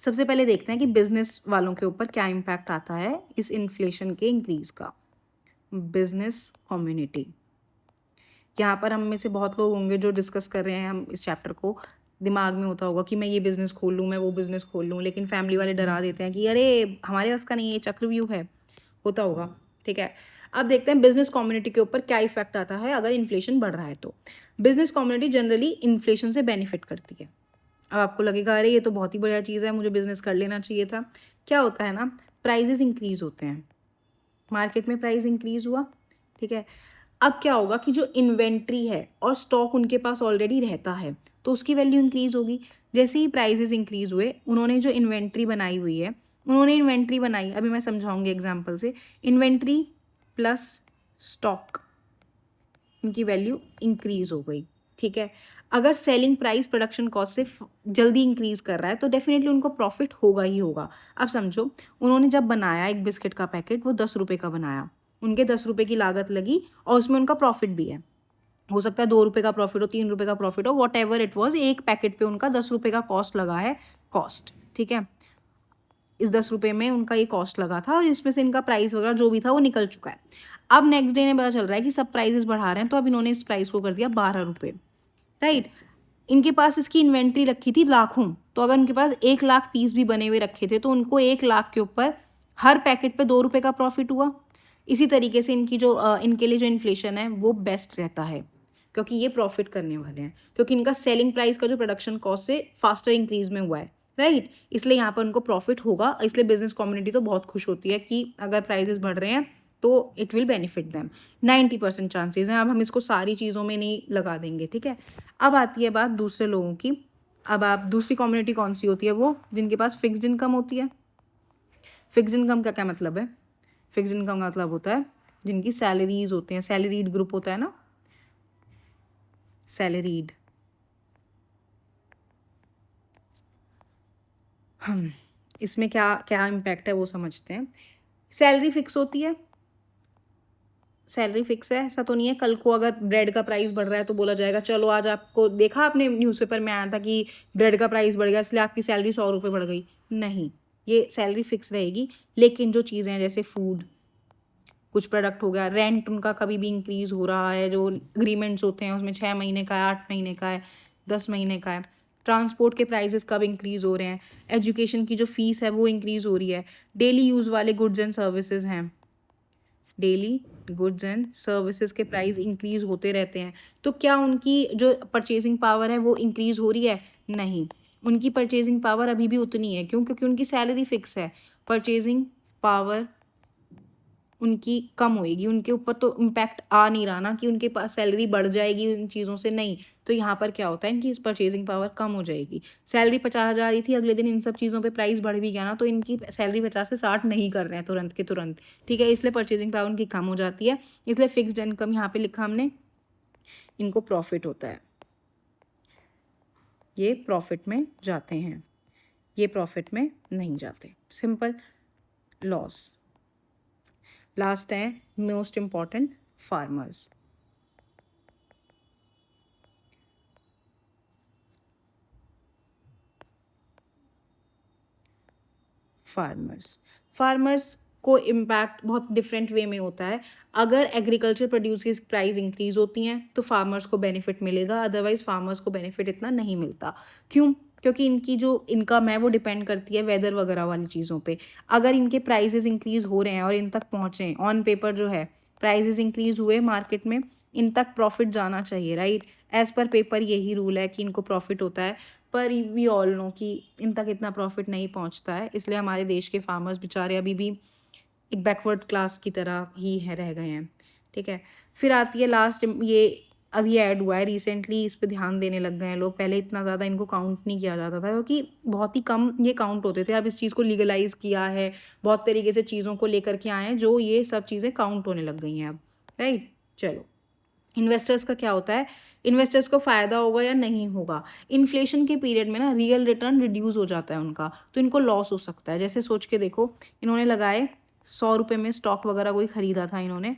Speaker 1: सबसे पहले देखते हैं कि बिजनेस वालों के ऊपर क्या इम्पैक्ट आता है इस इन्फ्लेशन के इंक्रीज का। बिजनेस कम्युनिटी, यहाँ पर हम में से बहुत लोग होंगे जो डिस्कस कर रहे हैं, हम इस चैप्टर को, दिमाग में होता होगा कि मैं ये बिज़नेस खोल लूँ, मैं वो बिज़नेस खोल लूँ, लेकिन फैमिली वाले डरा देते हैं कि अरे हमारे पास का नहीं है, चक्रव्यूह है, होता होगा। ठीक है, अब देखते हैं बिजनेस कम्युनिटी के ऊपर क्या इफेक्ट आता है अगर इन्फ्लेशन बढ़ रहा है। तो बिजनेस कम्युनिटी जनरली इन्फ्लेशन से बेनिफिट करती है। अब आपको लगेगा अरे ये तो बहुत ही बढ़िया चीज़ है, मुझे बिजनेस कर लेना चाहिए था। क्या होता है ना, प्राइजेस इंक्रीज होते हैं, मार्केट में प्राइस इंक्रीज हुआ। ठीक है, अब क्या होगा कि जो इन्वेंट्री है और स्टॉक उनके पास ऑलरेडी रहता है, तो उसकी वैल्यू इंक्रीज होगी। जैसे ही प्राइजेस इंक्रीज हुए, उन्होंने जो इन्वेंट्री बनाई हुई है, उन्होंने इन्वेंट्री बनाई, अभी मैं समझाऊंगी एग्जांपल से, इन्वेंट्री प्लस स्टॉक, इनकी वैल्यू इंक्रीज हो गई। ठीक है, अगर सेलिंग प्राइस प्रोडक्शन कॉस्ट से जल्दी इंक्रीज कर रहा है तो डेफिनेटली उनको प्रॉफिट होगा ही होगा। अब समझो, उन्होंने जब बनाया एक बिस्किट का पैकेट, वो 10 रुपये का बनाया, उनके 10 रुपये की लागत लगी और उसमें उनका प्रॉफिट भी है। हो सकता है 2 रुपये का प्रॉफिट हो, 3 रुपये का प्रॉफिट हो, वॉट एवर इट वॉज, एक पैकेट पे उनका 10 रुपये का कॉस्ट लगा है, कॉस्ट। ठीक है, इस 10 रुपये में उनका ये कॉस्ट लगा था और इसमें से इनका प्राइस वगैरह जो भी था वो निकल चुका है। अब नेक्स्ट डे ने पता चल रहा है कि सब प्राइसेस बढ़ा रहे हैं, तो अब इन्होंने इस प्राइस को कर दिया 12 रुपये। राइट, इनके पास इसकी इन्वेंट्री रखी थी लाखों, तो अगर उनके पास 1 लाख पीस भी बने हुए रखे थे तो उनको 1 लाख के ऊपर हर पैकेट पे 2 रुपये का प्रॉफिट हुआ। इसी तरीके से इनकी जो इनके लिए जो इन्फ्लेशन है वो बेस्ट रहता है, क्योंकि ये प्रॉफिट करने वाले हैं, क्योंकि इनका सेलिंग प्राइस का जो प्रोडक्शन कॉस्ट से फास्टर इंक्रीज में हुआ है। राइट, इसलिए यहाँ पर उनको प्रॉफिट होगा, इसलिए बिजनेस कम्युनिटी तो बहुत खुश होती है कि अगर प्राइसेस बढ़ रहे हैं तो it will benefit them. 90% chances हैं। अब हम इसको सारी चीज़ों में नहीं लगा देंगे। ठीक है, अब आती है बात दूसरे लोगों की। अब आप दूसरी कम्युनिटी कौन सी होती है, वो जिनके पास फिक्स्ड इनकम होती है। फिक्स्ड इनकम का क्या मतलब है, फिक्स्ड इनकम का मतलब होता है जिनकी सैलरीज होते हैं, सैलरीड ग्रुप होता है ना, सैलरीड। हम इसमें क्या क्या इम्पैक्ट है वो समझते हैं। सैलरी फिक्स होती है, सैलरी फिक्स है, ऐसा तो नहीं है कल को अगर ब्रेड का प्राइस बढ़ रहा है तो बोला जाएगा चलो आज आपको, देखा आपने न्यूज़पेपर में आया था कि ब्रेड का प्राइस बढ़ गया इसलिए आपकी सैलरी 100 रुपये बढ़ गई। नहीं, ये सैलरी फिक्स रहेगी। लेकिन जो चीज़ें हैं जैसे फूड, कुछ प्रोडक्ट हो गया, रेंट उनका कभी भी इंक्रीज हो रहा है, जो अग्रीमेंट्स होते हैं उसमें 6 महीने का है, 8 महीने का है, 10 महीने का है। ट्रांसपोर्ट के प्राइसेस कब इंक्रीज हो रहे हैं, एजुकेशन की जो फीस है वो इंक्रीज हो रही है, डेली यूज़ वाले गुड्स एंड सर्विसेज हैं, डेली गुड्स एंड सर्विसेज के प्राइस इंक्रीज होते रहते हैं। तो क्या उनकी जो परचेजिंग पावर है वो इंक्रीज हो रही है? नहीं, उनकी परचेजिंग पावर अभी भी उतनी है। क्यों? क्योंकि उनकी सैलरी फिक्स है। परचेजिंग पावर उनकी कम होएगी, उनके ऊपर तो इम्पैक्ट आ नहीं रहा ना कि उनके पास सैलरी बढ़ जाएगी उन चीज़ों से, नहीं। तो यहाँ पर क्या होता है, इनकी परचेजिंग पावर कम हो जाएगी। सैलरी 50,000 ही थी, अगले दिन इन सब चीज़ों पे प्राइस बढ़ भी गया ना, तो इनकी सैलरी 50 से 60 नहीं कर रहे हैं तुरंत के तुरंत। ठीक है, इसलिए परचेजिंग पावर उनकी कम हो जाती है, इसलिए फिक्स्ड इनकम यहाँ पर लिखा हमने, इनको प्रॉफिट होता है, ये प्रॉफिट में जाते हैं, ये प्रॉफिट में नहीं जाते। Simple loss. लास्ट है मोस्ट इम्पॉर्टेंट, फार्मर्स। फार्मर्स को इम्पैक्ट बहुत डिफरेंट वे में होता है। अगर एग्रीकल्चर प्रोड्यूस की प्राइस इंक्रीज होती हैं तो फार्मर्स को बेनिफिट मिलेगा, अदरवाइज फार्मर्स को बेनिफिट इतना नहीं मिलता। क्यों? क्योंकि इनकी जो इनकम है वो डिपेंड करती है वेदर वगैरह वाली चीज़ों पे। अगर इनके प्राइसेस इंक्रीज हो रहे हैं और इन तक पहुँचे, ऑन पेपर जो है प्राइसेस इंक्रीज हुए मार्केट में, इन तक प्रॉफिट जाना चाहिए, राइट। एज़ पर पेपर यही रूल है कि इनको प्रॉफिट होता है, पर वी ऑल नो कि इन तक इतना प्रॉफिट नहीं पहुंचता है। इसलिए हमारे देश के फार्मर्स बेचारे अभी भी एक बैकवर्ड क्लास की तरह ही है, रह गए हैं, ठीक है। फिर आती है लास्ट, ये अभी ऐड हुआ है रिसेंटली, इस पे ध्यान देने लग गए हैं लोग। पहले इतना ज़्यादा इनको काउंट नहीं किया जाता था क्योंकि बहुत ही कम ये काउंट होते थे। अब इस चीज़ को लीगलाइज किया है, बहुत तरीके से चीज़ों को लेकर के आए हैं जो ये सब चीज़ें काउंट होने लग गई हैं अब, राइट। चलो, इन्वेस्टर्स का क्या होता है, इन्वेस्टर्स को फ़ायदा होगा या नहीं होगा। इन्फ्लेशन के पीरियड में ना रियल रिटर्न रिड्यूस हो जाता है उनका, तो इनको लॉस हो सकता है। जैसे सोच के देखो, इन्होंने लगाए 100 रुपये में स्टॉक वगैरह कोई ख़रीदा था, इन्होंने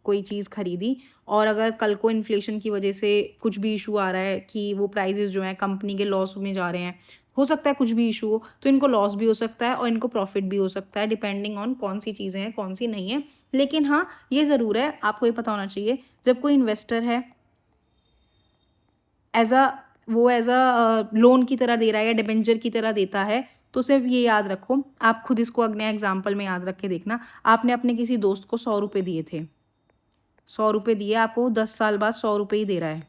Speaker 1: कोई चीज़ खरीदी, और अगर कल को इन्फ्लेशन की वजह से कुछ भी इशू आ रहा है कि वो प्राइजेस जो हैं कंपनी के लॉस में जा रहे हैं, हो सकता है कुछ भी इशू हो, तो इनको लॉस भी हो सकता है और इनको प्रॉफिट भी हो सकता है, डिपेंडिंग ऑन कौन सी चीज़ें हैं कौन सी नहीं है। लेकिन हाँ, ये ज़रूर है, आपको ये पता होना चाहिए, जब कोई इन्वेस्टर है एज अ लोन की तरह दे रहा है या डिबेंचर की तरह देता है, तो सिर्फ ये याद रखो, आप खुद इसको अगले एग्जाम्पल में याद रख के देखना। आपने अपने किसी दोस्त को 100 रुपये दिए थे, 100 रुपये दिए आपको, 10 साल बाद 100 रुपये ही दे रहा है,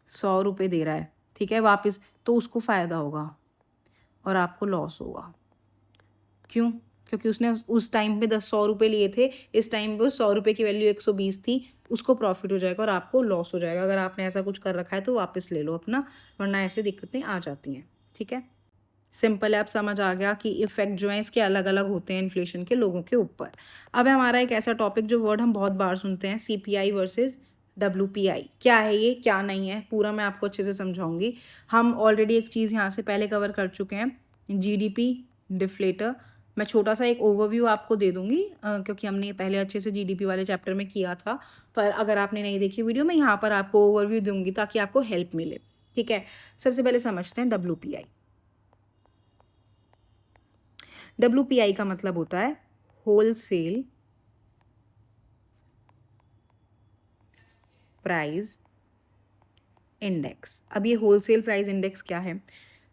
Speaker 1: 100 रुपये दे रहा है, ठीक है, वापस, तो उसको फ़ायदा होगा और आपको लॉस होगा। क्यों? क्योंकि उसने उस टाइम पे 100 रुपये लिए थे, इस टाइम पे 100 रुपये की वैल्यू 120 थी, उसको प्रॉफिट हो जाएगा और आपको लॉस हो जाएगा। अगर आपने ऐसा कुछ कर रखा है तो वापस ले लो अपना, वरना ऐसे दिक्कतें आ जाती हैं, ठीक है। सिंपल है, अब समझ आ गया कि इफ़ेक्ट जो है इसके अलग अलग होते हैं इन्फ्लेशन के लोगों के ऊपर। अब है हमारा एक ऐसा टॉपिक जो वर्ड हम बहुत बार सुनते हैं, CPI वर्सेस WPI। क्या है ये, क्या नहीं है, पूरा मैं आपको अच्छे से समझाऊंगी। हम ऑलरेडी एक चीज़ यहाँ से पहले कवर कर चुके हैं, GDP डिफ्लेटर। मैं छोटा सा एक ओवरव्यू आपको दे दूंगी क्योंकि हमने ये पहले अच्छे से GDP वाले चैप्टर में किया था, पर अगर आपने नहीं देखी वीडियो, मैं यहाँ पर आपको ओवरव्यू दूंगी ताकि आपको हेल्प मिले, ठीक है। सबसे पहले समझते हैं WPI। WPI का मतलब होता है होलसेल प्राइस इंडेक्स। अब ये होलसेल प्राइस इंडेक्स क्या है,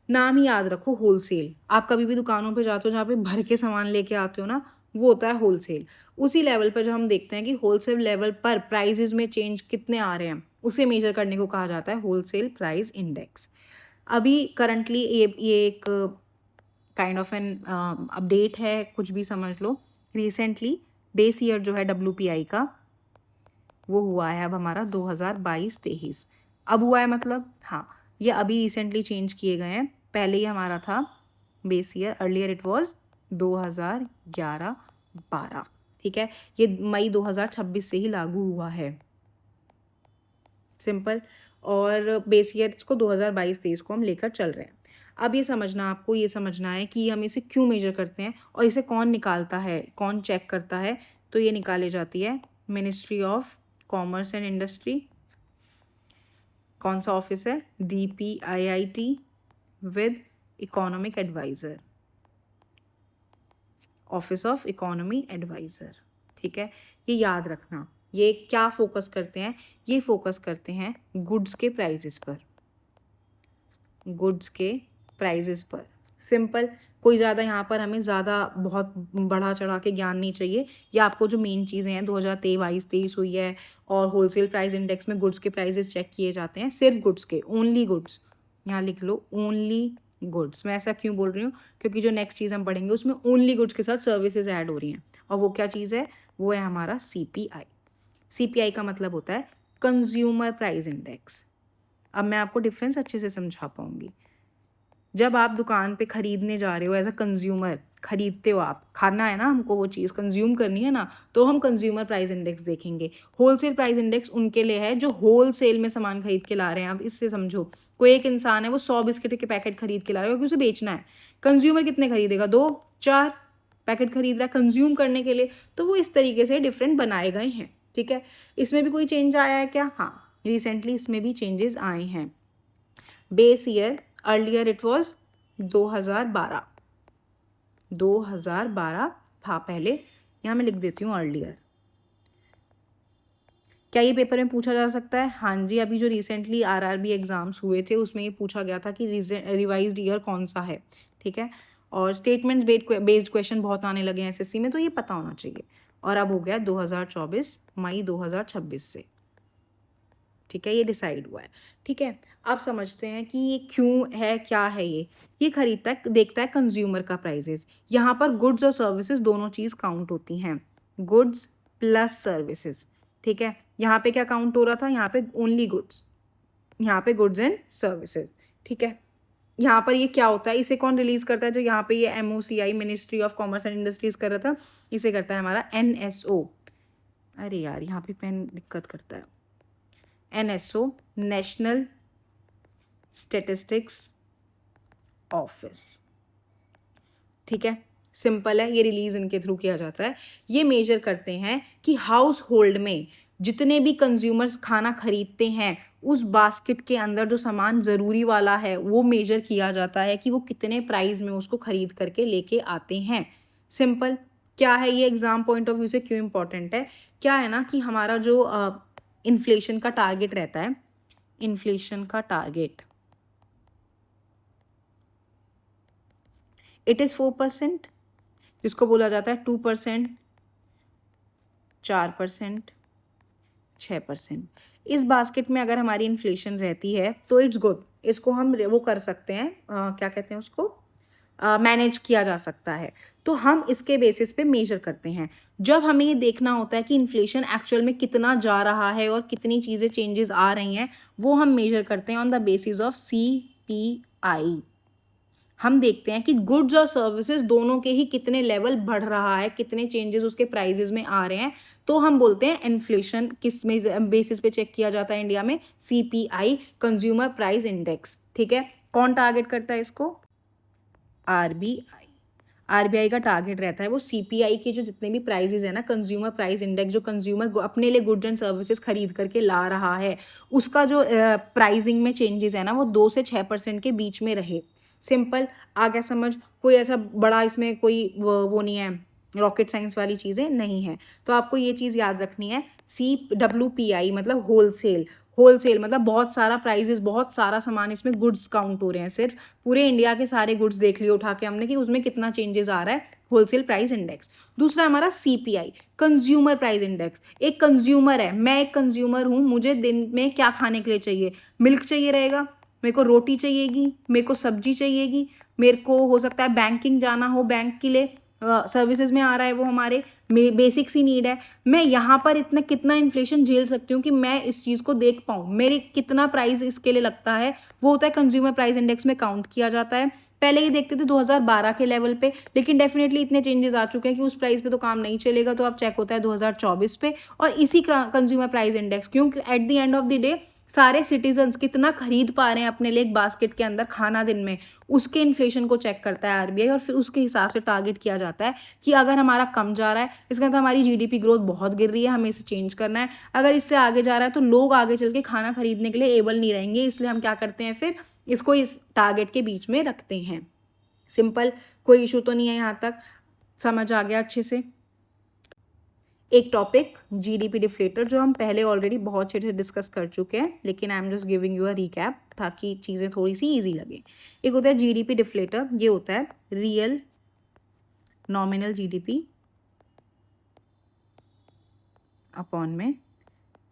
Speaker 1: नाम ही याद रखो, होलसेल। आप कभी भी दुकानों पे जाते हो जहाँ पे भर के सामान लेके आते हो ना, वो होता है होलसेल। उसी लेवल पर जब हम देखते हैं कि होलसेल लेवल पर प्राइजेज में चेंज कितने आ रहे हैं, उसे मेजर करने को कहा जाता है होलसेल प्राइस इंडेक्स। अभी करंटली ये एक काइंड ऑफ एन अपडेट है, कुछ भी समझ लो। रिसेंटली बेस ईयर जो है WPI का वो हुआ है अब हमारा 2022-23। अब हुआ है मतलब, हाँ, ये अभी रिसेंटली चेंज किए गए हैं। पहले ही हमारा था base year, earlier it was 2011-12, ठीक है। ये मई 2026 से ही लागू हुआ है, सिंपल। और बेस ईयर को 2022-23 को हम लेकर चल रहे हैं। अब ये समझना, आपको ये समझना है कि हम इसे क्यों मेजर करते हैं और इसे कौन निकालता है, कौन चेक करता है। तो ये निकाली जाती है ministry of commerce and industry. कौन सा ऑफिस है, DPIIT with economic adviser, office of economy adviser, ठीक है। ये याद रखना। ये क्या फोकस करते हैं, ये फोकस करते हैं गुड्स के प्राइजेस पर, गुड्स के प्राइजेस पर, सिंपल। कोई ज़्यादा यहाँ पर हमें ज़्यादा बहुत बढ़ा चढ़ा के ज्ञान नहीं चाहिए। या आपको जो मेन चीज़ें हैं 2022-23 हुई है और होलसेल प्राइस इंडेक्स में गुड्स के प्राइजेस चेक किए जाते हैं, सिर्फ गुड्स के, ओनली गुड्स, यहाँ लिख लो ओनली गुड्स। मैं ऐसा क्यों बोल रही हूँ, क्योंकि जो नेक्स्ट चीज़ हम पढ़ेंगे उसमें ओनली गुड्स के साथ सर्विसेज ऐड हो रही हैं, और वो क्या चीज़ है, वो है हमारा CPI। CPI का मतलब होता है कंज्यूमर प्राइस इंडेक्स। अब मैं आपको डिफरेंस अच्छे से समझा पाऊंगी। जब आप दुकान पे खरीदने जा रहे हो, एज अ कंज्यूमर खरीदते हो, आप खाना है ना, हमको वो चीज़ कंज्यूम करनी है ना, तो हम कंज्यूमर प्राइस इंडेक्स देखेंगे। होलसेल प्राइस इंडेक्स उनके लिए है जो होलसेल में सामान खरीद के ला रहे हैं। आप इससे समझो, कोई एक इंसान है वो 100 बिस्किट के पैकेट खरीद के ला रहा है क्योंकि उसे बेचना है। कंज्यूमर कितने खरीदेगा, 2-4 पैकेट खरीद रहा है कंज्यूम करने के लिए। तो वो इस तरीके से डिफरेंट बनाए गए हैं, ठीक है। इसमें भी कोई चेंज आया है क्या, हाँ, रिसेंटली इसमें भी चेंजेस आए हैं। Base year earlier it was 2012, 2012 था पहले, यहाँ मैं लिख देती हूँ अर्लियर। क्या ये पेपर में पूछा जा सकता है? हाँ जी, अभी जो रिसेंटली आरआरबी एग्जाम्स हुए थे उसमें ये पूछा गया था कि रिवाइज्ड ईयर कौन सा है, ठीक है। और स्टेटमेंट्स बेस्ड क्वेश्चन बहुत आने लगे हैं एसएससी में, तो ये पता होना चाहिए। और अब हो गया 2024 मई 2026 से, ठीक है, ये डिसाइड हुआ है, ठीक है। अब समझते हैं कि ये क्यों है, क्या है ये खरीदता है, देखता है कंज्यूमर का प्राइजेस। यहाँ पर गुड्स और सर्विसेज दोनों चीज़ काउंट होती हैं, गुड्स प्लस सर्विसेज, ठीक है। यहाँ पे क्या काउंट हो रहा था? यहाँ पे ओनली गुड्स, यहाँ पे गुड्स एंड सर्विसेज, ठीक है। यहाँ पर ये क्या होता है, इसे कौन रिलीज करता है? जो यहाँ पे ये MOCI ministry of commerce and industries कर रहा था, इसे करता है हमारा NSO। अरे यार, यहाँ पे पेन दिक्कत करता है। NSO, नेशनल स्टैटिस्टिक्स ऑफिस, ठीक है। सिंपल है, ये रिलीज इनके थ्रू किया जाता है। ये मेजर करते हैं कि हाउस होल्ड में जितने भी कंज्यूमर्स खाना खरीदते हैं उस बास्केट के अंदर जो सामान ज़रूरी वाला है वो मेजर किया जाता है कि वो कितने प्राइस में उसको खरीद करके लेके आते हैं। सिंपल। क्या है ये एग्जाम पॉइंट ऑफ व्यू से क्यों इम्पोर्टेंट है? क्या है ना कि हमारा जो इन्फ्लेशन का टारगेट रहता है, इन्फ्लेशन का टारगेट इट इज़ 4%, जिसको बोला जाता है 2%, 4%, 6%। इस बास्केट में अगर हमारी इन्फ्लेशन रहती है तो इट्स गुड, इसको हम वो कर सकते हैं, क्या कहते हैं उसको, मैनेज किया जा सकता है। तो हम इसके बेसिस पे मेजर करते हैं। जब हमें ये देखना होता है कि इन्फ्लेशन एक्चुअल में कितना जा रहा है और कितनी चीज़ें चेंजेस आ रही हैं, वो हम मेजर करते हैं on the basis of CPI। हम देखते हैं कि गुड्स और सर्विसेज दोनों के ही कितने लेवल बढ़ रहा है, कितने चेंजेस उसके प्राइजेस में आ रहे हैं, तो हम बोलते हैं इन्फ्लेशन। किस में बेसिस पे चेक किया जाता है इंडिया में? CPI, कंज्यूमर प्राइस इंडेक्स, ठीक है। कौन टारगेट करता है इसको? RBI का टारगेट रहता है वो CPI के जो जितने भी प्राइजेस है ना, कंज्यूमर प्राइस इंडेक्स, जो कंज्यूमर अपने लिए गुड्स एंड सर्विसेज खरीद करके ला रहा है, उसका जो प्राइसिंग में चेंजेस है ना वो 2 से 6% के बीच में रहे। सिंपल। आ गया समझ? कोई ऐसा बड़ा इसमें कोई वो नहीं है, रॉकेट साइंस वाली चीज़ें नहीं है। तो आपको ये चीज़ याद रखनी है, CWPI मतलब होलसेल। होलसेल मतलब बहुत सारा प्राइजेस, बहुत सारा सामान, इसमें गुड्स काउंट हो रहे हैं। सिर्फ पूरे इंडिया के सारे गुड्स देख लिए उठा के हमने कि उसमें कितना चेंजेस आ रहा है, होलसेल प्राइस इंडेक्स। दूसरा हमारा CPI, कंज्यूमर प्राइस इंडेक्स। एक कंज्यूमर है, मैं एक कंज्यूमर हूँ, मुझे दिन में क्या खाने के लिए चाहिए? मिल्क चाहिए रहेगा, मेरे को रोटी चाहिएगी, मेरे को सब्जी चाहिएगी, मेरे को हो सकता है बैंकिंग जाना हो, बैंक के लिए सर्विसेज में आ रहा है वो हमारे बेसिक सी नीड है। मैं यहाँ पर इतना कितना इन्फ्लेशन झेल सकती हूँ कि मैं इस चीज़ को देख पाऊँ, मेरे कितना प्राइस इसके लिए लगता है, वो होता है कंज्यूमर प्राइस इंडेक्स में काउंट किया जाता है। पहले ये देखते थे 2012 के लेवल पे, लेकिन डेफिनेटली इतने चेंजेस आ चुके हैं कि उस प्राइस पे तो काम नहीं चलेगा, तो अब चेक होता है 2024 पे। और इसी कंज्यूमर प्राइस इंडेक्स, क्योंकि at the end of the day सारे सिटीजन्स कितना खरीद पा रहे हैं अपने लिए एक बास्केट के अंदर खाना दिन में, उसके इन्फ्लेशन को चेक करता है RBI, और फिर उसके हिसाब से टारगेट किया जाता है कि अगर हमारा कम जा रहा है, इसका मतलब हमारी GDP ग्रोथ बहुत गिर रही है, हमें इसे चेंज करना है। अगर इससे आगे जा रहा है तो लोग आगे चल के खाना खरीदने के लिए एबल नहीं रहेंगे, इसलिए हम क्या करते हैं, फिर इसको इस टारगेट के बीच में रखते हैं। सिंपल। कोई इशू तो नहीं है? यहाँ तक समझ आ गया अच्छे से? एक टॉपिक GDP डिफ्लेटर, जो हम पहले ऑलरेडी बहुत अच्छे से डिस्कस कर चुके हैं, लेकिन I am just giving you a recap ताकि चीज़ें थोड़ी सी इजी लगे। एक होता है GDP डिफ्लेटर, ये होता है रियल नॉमिनल GDP अपॉन में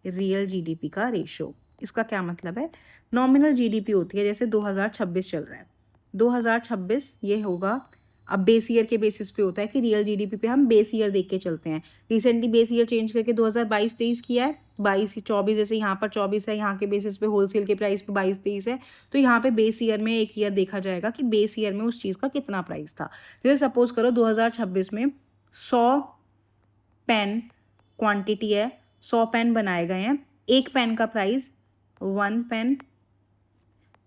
Speaker 1: रियल GDP का रेशो। इसका क्या मतलब है? नॉमिनल GDP होती है, जैसे 2026 चल रहा है, 2026 ये होगा, अब बेस ईयर के बेसिस पे होता है कि रियल GDP पे हम बेस ईयर देख के चलते हैं। रिसेंटली बेस ईयर चेंज करके 2022-23 किया है, 22-24, जैसे यहाँ पर 24 है, यहाँ के बेसिस पे होलसेल के प्राइस पे 22-23 है, तो यहाँ पे बेस ईयर में एक ईयर देखा जाएगा कि बेस ईयर में उस चीज़ का कितना प्राइस था। जैसे सपोज करो 2026 में 100 पेन क्वांटिटी है, 100 पेन बनाए गए हैं, एक पेन का प्राइस 1 पेन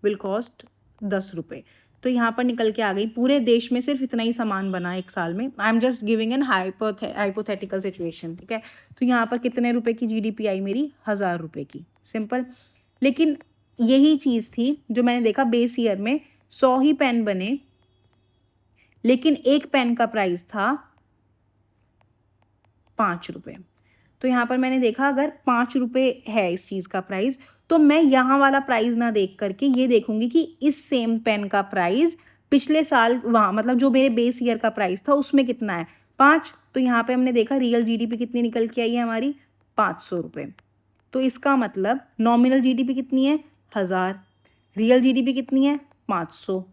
Speaker 1: विल कॉस्ट 10 रुपये। तो यहाँ पर निकल के आ गई, पूरे देश में सिर्फ इतना ही सामान बना एक साल में। I am just giving an hypothetical situation, ठीक है। तो यहाँ पर कितने रुपए की GDP आई मेरी? 1000 रुपये की। सिंपल। लेकिन यही चीज़ थी जो मैंने देखा, बेस ईयर में 100 ही पेन बने, लेकिन एक पेन का प्राइस था 5 रुपये। तो यहाँ पर मैंने देखा अगर 5 रुपये है इस चीज़ का प्राइस, तो मैं यहाँ वाला प्राइस ना देख करके ये देखूंगी कि इस सेम पेन का प्राइस पिछले साल वहाँ मतलब जो मेरे बेस ईयर का प्राइस था उसमें कितना है, 5। तो यहाँ पे हमने देखा रियल जीडीपी कितनी निकल के आई है हमारी, 500 रुपये। तो इसका मतलब नॉमिनल जीडीपी कितनी है, 1000, रियल जीडीपी कितनी है, 500।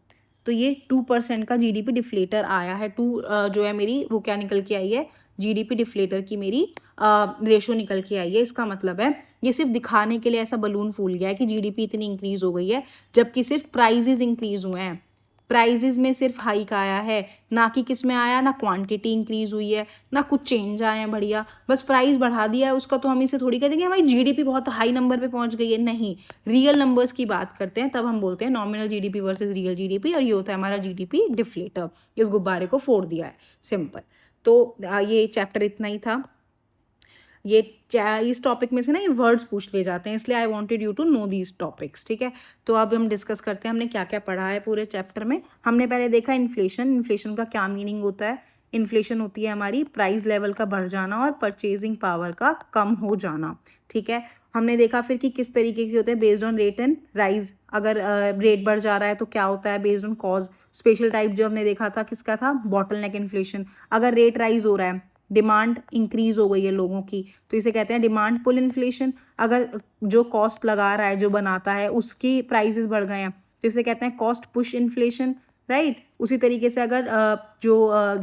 Speaker 1: तो ये 2% का जीडीपी डिफ्लेटर आया है। जो है मेरी वो क्या निकल के आई है, जीडीपी डिफ्लेटर की मेरी रेशो निकल के आई है। इसका मतलब है ये सिर्फ दिखाने के लिए ऐसा बलून फूल गया है कि जीडीपी इतनी इंक्रीज हो गई है, जबकि सिर्फ प्राइजेज इंक्रीज हुए हैं। प्राइजेज में सिर्फ हाइक आया है, ना कि किस में आया, ना क्वांटिटी इंक्रीज हुई है, ना कुछ चेंज आए हैं बढ़िया, बस प्राइस बढ़ा दिया है उसका। तो हम इसे थोड़ी कहते हैं कि हमारी जीडीपी बहुत हाई नंबर पे पहुंच गई है, नहीं, रियल नंबर्स की बात करते हैं तब हम बोलते हैं nominal GDP versus real GDP, और ये होता है हमारा जीडीपी डिफ्लेटर। इस गुब्बारे को फोड़ दिया है, सिंपल। तो ये चैप्टर इतना ही था। ये इस टॉपिक में से ना ये वर्ड्स पूछ ले जाते हैं, इसलिए I wanted you to know these topics, ठीक है। तो अब हम डिस्कस करते हैं हमने क्या क्या पढ़ा है पूरे चैप्टर में। हमने पहले देखा इन्फ्लेशन। इन्फ्लेशन का क्या मीनिंग होता है, इन्फ्लेशन होती है हमारी प्राइस लेवल का बढ़ जाना और परचेजिंग पावर का कम हो जाना, ठीक है। हमने देखा फिर कि किस तरीके के होते हैं, based on rate and rise. अगर रेट बढ़ जा रहा है तो क्या होता है, based on cause. Special type जो हमने देखा था किसका था, बॉटल नेक इन्फ्लेशन। अगर रेट राइज हो रहा है, डिमांड इंक्रीज हो गई है लोगों की, तो इसे कहते हैं डिमांड पुल इन्फ्लेशन। अगर जो कॉस्ट लगा रहा है, जो बनाता है, उसकी प्राइसेस बढ़ गए हैं तो इसे कहते हैं कॉस्ट पुश इन्फ्लेशन, राइट। उसी तरीके से अगर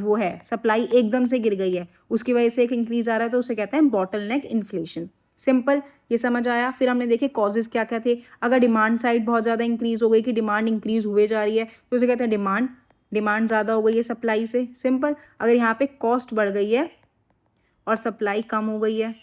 Speaker 1: वो है सप्लाई एकदम से गिर गई है, उसकी वजह से एक इंक्रीज आ रहा है, तो उसे कहते हैं बॉटल नेक इन्फ्लेशन। सिंपल, ये समझ आया। फिर हमने देखे कॉजेज क्या क्या थे। अगर डिमांड साइड बहुत ज़्यादा इंक्रीज हो गई, कि डिमांड इंक्रीज हुए जा रही है, तो उसे कहते हैं डिमांड ज़्यादा हो गई है सप्लाई से, सिंपल। अगर यहाँ पे कॉस्ट बढ़ गई है और सप्लाई कम हो गई है,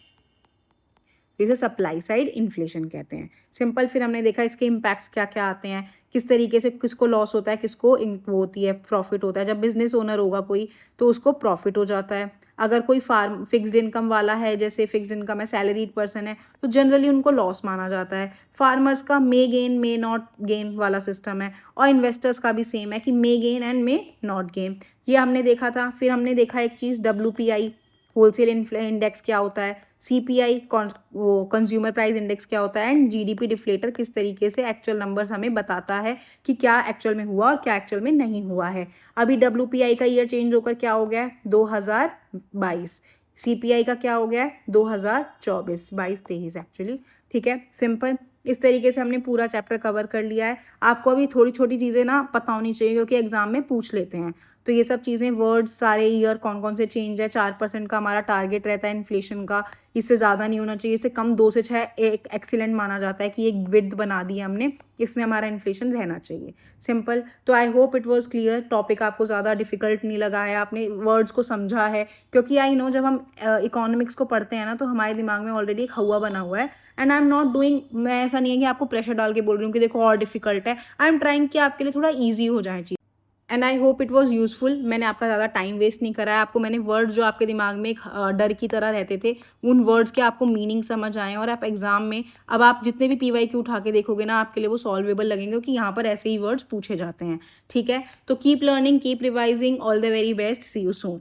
Speaker 1: इसे सप्लाई साइड इन्फ्लेशन कहते हैं, सिंपल। फिर हमने देखा इसके इम्पैक्ट्स क्या क्या आते हैं, किस तरीके से किसको लॉस होता है, किसको वो होती है प्रॉफिट होता है। जब बिजनेस ओनर होगा कोई तो उसको प्रॉफिट हो जाता है। अगर कोई फार्म फिक्स्ड इनकम वाला है, जैसे फिक्स्ड इनकम है, सैलरीड पर्सन है, तो जनरली उनको लॉस माना जाता है। फार्मर्स का may gain may not gain वाला सिस्टम है, और इन्वेस्टर्स का भी सेम है कि may gain and may not gain, ये हमने देखा था। फिर हमने देखा एक चीज़ WPI होलसेल इंडेक्स क्या होता है, CPI वो कंज्यूमर प्राइस इंडेक्स क्या होता है, एंड जीडीपी डिफ्लेटर किस तरीके से एक्चुअल नंबर्स हमें बताता है कि क्या एक्चुअल में हुआ और क्या एक्चुअल में नहीं हुआ है। अभी WPI का ईयर चेंज होकर क्या हो गया है, 2022। CPI का क्या हो गया है, 2024, 22-23 एक्चुअली, ठीक है, सिंपल। इस तरीके से हमने पूरा चैप्टर कवर कर लिया है। आपको अभी थोड़ी छोटी चीज़ें ना पता होनी चाहिए, क्योंकि एग्जाम में पूछ लेते हैं। तो ये सब चीज़ें, वर्ड्स, सारे ईयर कौन कौन से चेंज है, 4% का हमारा टारगेट रहता है इन्फ्लेशन का, इससे ज़्यादा नहीं होना चाहिए, इससे कम 2 से 6 एक एक्सीलेंट माना जाता है कि एक विड्थ बना दी है हमने, इसमें हमारा इन्फ्लेशन रहना चाहिए, सिंपल। तो आई hope it was clear, topic आपको ज़्यादा डिफिकल्ट नहीं लगा है, आपने वर्ड्स को समझा है। क्योंकि आई नो जब हम इकोनॉमिक्स को पढ़ते हैं ना, तो हमारे दिमाग में ऑलरेडी एक हवा बना हुआ है। And I am not doing, मैं ऐसा नहीं है कि आपको प्रेशर डाल के बोल रही हूँ कि देखो और डिफिकल्ट है, आई एम ट्राइंग कि आपके लिए थोड़ा ईजी हो जाए चीज़। And I hope it was useful. मैंने आपका ज़्यादा टाइम वेस्ट नहीं करा है, आपको मैंने वर्ड्स जो आपके दिमाग में एक डर की तरह रहते थे, उन वर्ड्स के आपको मीनिंग समझ आए, और आप एग्जाम में अब आप जितने भी PYQ उठा के देखोगे ना, आपके लिए वो सॉल्वेबल लगेंगे, क्योंकि यहाँ पर ऐसे ही वर्ड्स पूछे जाते हैं, ठीक है। तो keep learning, keep revising, all the very best, see you soon.